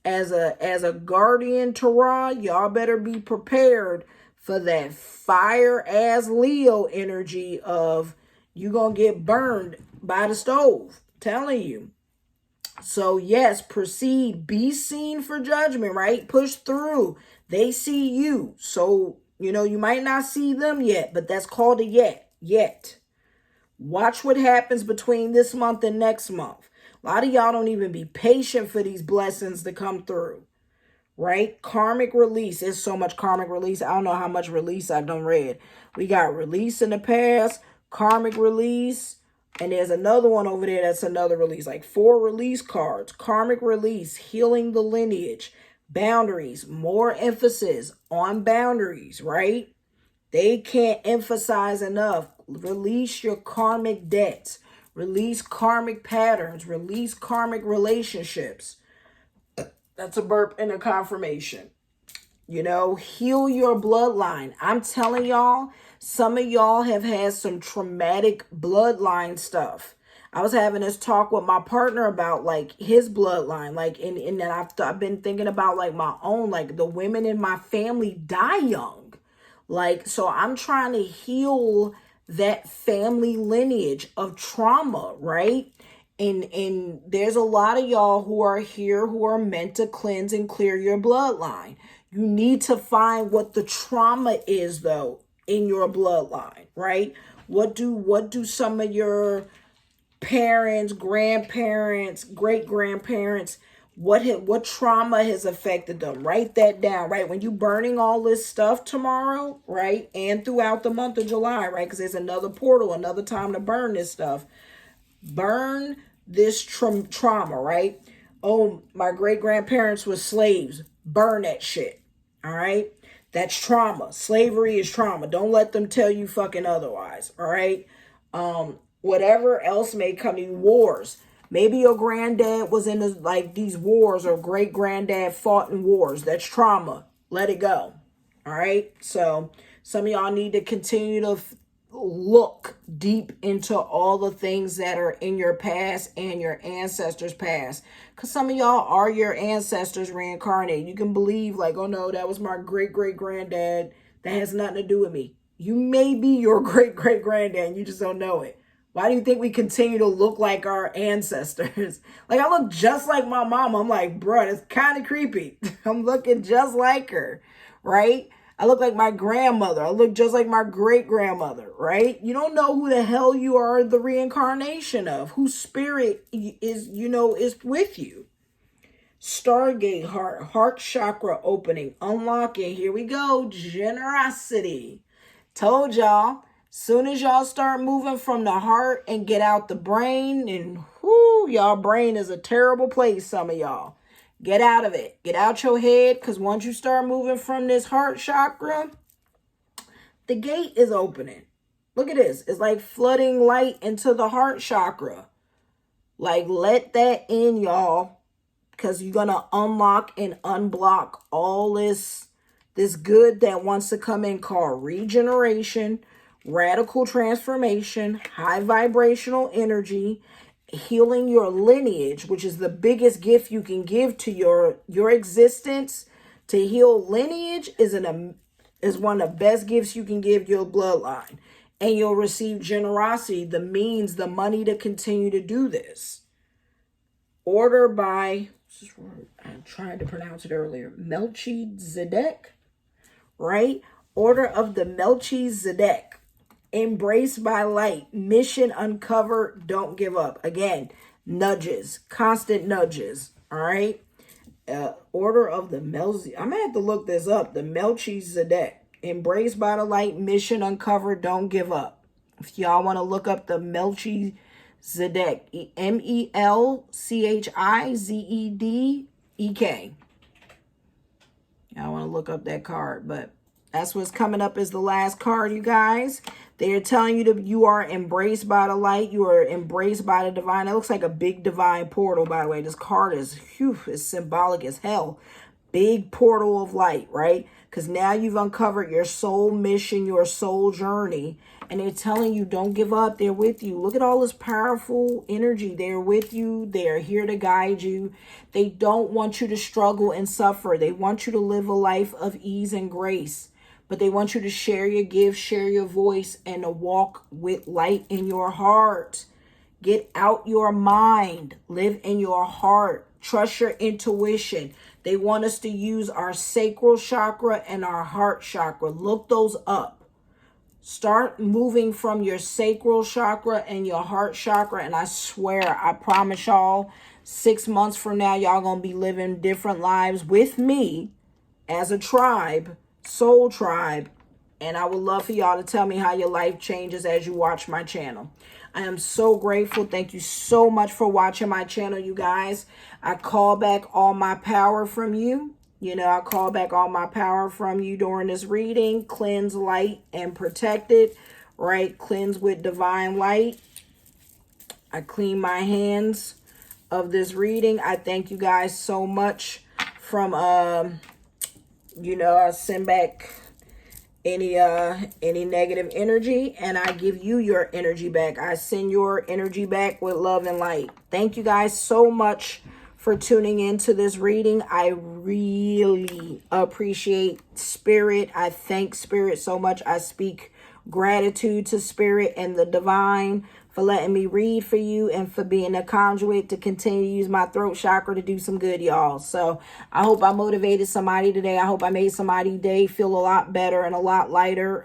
As a guardian Torah, y'all better be prepared for that fire-ass Leo energy of you going to get burned by the stove. Telling you. So yes, proceed, be seen for judgment, right? Push through. They see you. So, you might not see them yet, but that's called a yet. Watch what happens between this month and next month. A lot of y'all don't even be patient for these blessings to come through, right? Karmic release. There's so much karmic release. I don't know how much release I done read. We got release in the past, karmic release, and there's another one over there that's another release, like 4 release cards. Karmic release, healing the lineage, boundaries, more emphasis on boundaries, right? They can't emphasize enough. Release your karmic debts. Release karmic patterns. Release karmic relationships. That's a burp and a confirmation. Heal your bloodline. I'm telling y'all, some of y'all have had some traumatic bloodline stuff. I was having this talk with my partner about like his bloodline, like, and then I've been thinking about like my own, like the women in my family die young. Like, so I'm trying to heal that family lineage of trauma, right? And there's a lot of y'all who are here who are meant to cleanse and clear your bloodline. You need to find what the trauma is, though, in your bloodline, right? What do some of your parents, grandparents, great-grandparents, what trauma has affected them? Write that down, right? When you burning all this stuff tomorrow, right? And throughout the month of July, right? Because there's another portal, another time to burn this stuff. Burn this trauma, right? Oh, my great-grandparents were slaves. Burn that shit, all right? That's trauma. Slavery is trauma. Don't let them tell you fucking otherwise, all right? Whatever else may come to you, wars. Maybe your granddad was in these wars, or great-granddad fought in wars. That's trauma. Let it go, all right? So some of y'all need to continue to look deep into all the things that are in your past and your ancestors' past, because some of y'all are your ancestors reincarnated. You can believe like, oh no, that was my great-great-granddad. That has nothing to do with me. You may be your great-great-granddad and you just don't know it. Why do you think we continue to look like our ancestors? Like, I look just like my mom. I'm like, bruh, it's kind of creepy. I'm looking just like her, right? I look like my grandmother. I look just like my great-grandmother, right? You don't know who the hell you are the reincarnation of, whose spirit is with you. Stargate heart chakra opening, unlocking. Here we go. Generosity. Told y'all. Soon as y'all start moving from the heart and get out the brain, and whoo, y'all brain is a terrible place, some of y'all. Get out of it. Get out your head, because once you start moving from this heart chakra, the gate is opening. Look at this. It's like flooding light into the heart chakra. Like, let that in, y'all, because you're going to unlock and unblock all this good that wants to come in, called regeneration, radical transformation, high vibrational energy, healing your lineage, which is the biggest gift you can give to your existence. To heal lineage is one of the best gifts you can give your bloodline. And you'll receive generosity, the means, the money to continue to do this. Order by, I tried to pronounce it earlier, Melchizedek, right? Order of the Melchizedek. Embraced by light. Mission uncover. Don't give up. Again, nudges. Constant nudges. All right? Order of the Melchizedek. I'm going to have to look this up. The Melchizedek. Embraced by the light. Mission uncover. Don't give up. If y'all want to look up the Melchizedek. Melchizedek. I want to look up that card, but that's what's coming up as the last card, you guys. They are telling you that you are embraced by the light. You are embraced by the divine. It looks like a big divine portal, by the way. This card is symbolic as hell. Big portal of light, right? Because now you've uncovered your soul mission, your soul journey. And they're telling you, don't give up. They're with you. Look at all this powerful energy. They're with you. They are here to guide you. They don't want you to struggle and suffer. They want you to live a life of ease and grace. But they want you to share your gifts, share your voice, and to walk with light in your heart. Get out your mind. Live in your heart. Trust your intuition. They want us to use our sacral chakra and our heart chakra. Look those up. Start moving from your sacral chakra and your heart chakra. And I swear, I promise y'all, 6 months from now, y'all going to be living different lives with me as a tribe, soul tribe. And I would love for y'all to tell me how your life changes as you watch my channel. I am so grateful. Thank you so much for watching my channel, you guys. I call back all my power from you. I call back all my power from you during this reading. Cleanse, light, and protect it. Right? Cleanse with divine light. I clean my hands of this reading. I thank you guys so much from, I send back any negative energy, and I give you your energy back. I send your energy back with love and light. Thank you guys so much for tuning into this reading. I really appreciate Spirit. I thank Spirit so much. I speak gratitude to Spirit and the divine for letting me read for you and for being a conduit to continue to use my throat chakra to do some good, y'all. So I hope I motivated somebody today. I hoop I made somebody's day feel a lot better and a lot lighter.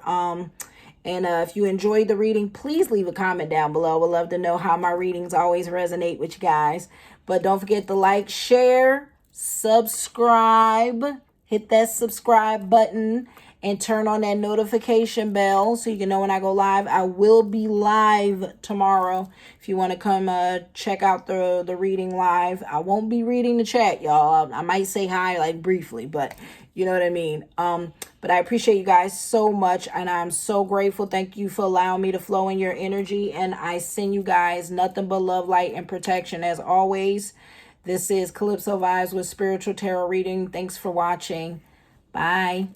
If you enjoyed the reading, please leave a comment down below. I would love to know how my readings always resonate with you guys. But don't forget to like, share, subscribe, hit that subscribe button, and turn on that notification bell so you can know when I go live. I will be live tomorrow if you want to come check out the reading live. I won't be reading the chat, y'all. I might say hi like briefly, but you know what I mean. But I appreciate you guys so much, and I'm so grateful. Thank you for allowing me to flow in your energy, and I send you guys nothing but love, light, and protection as always. This is Calypso Vibes with Spiritual Tarot Reading. Thanks for watching. Bye.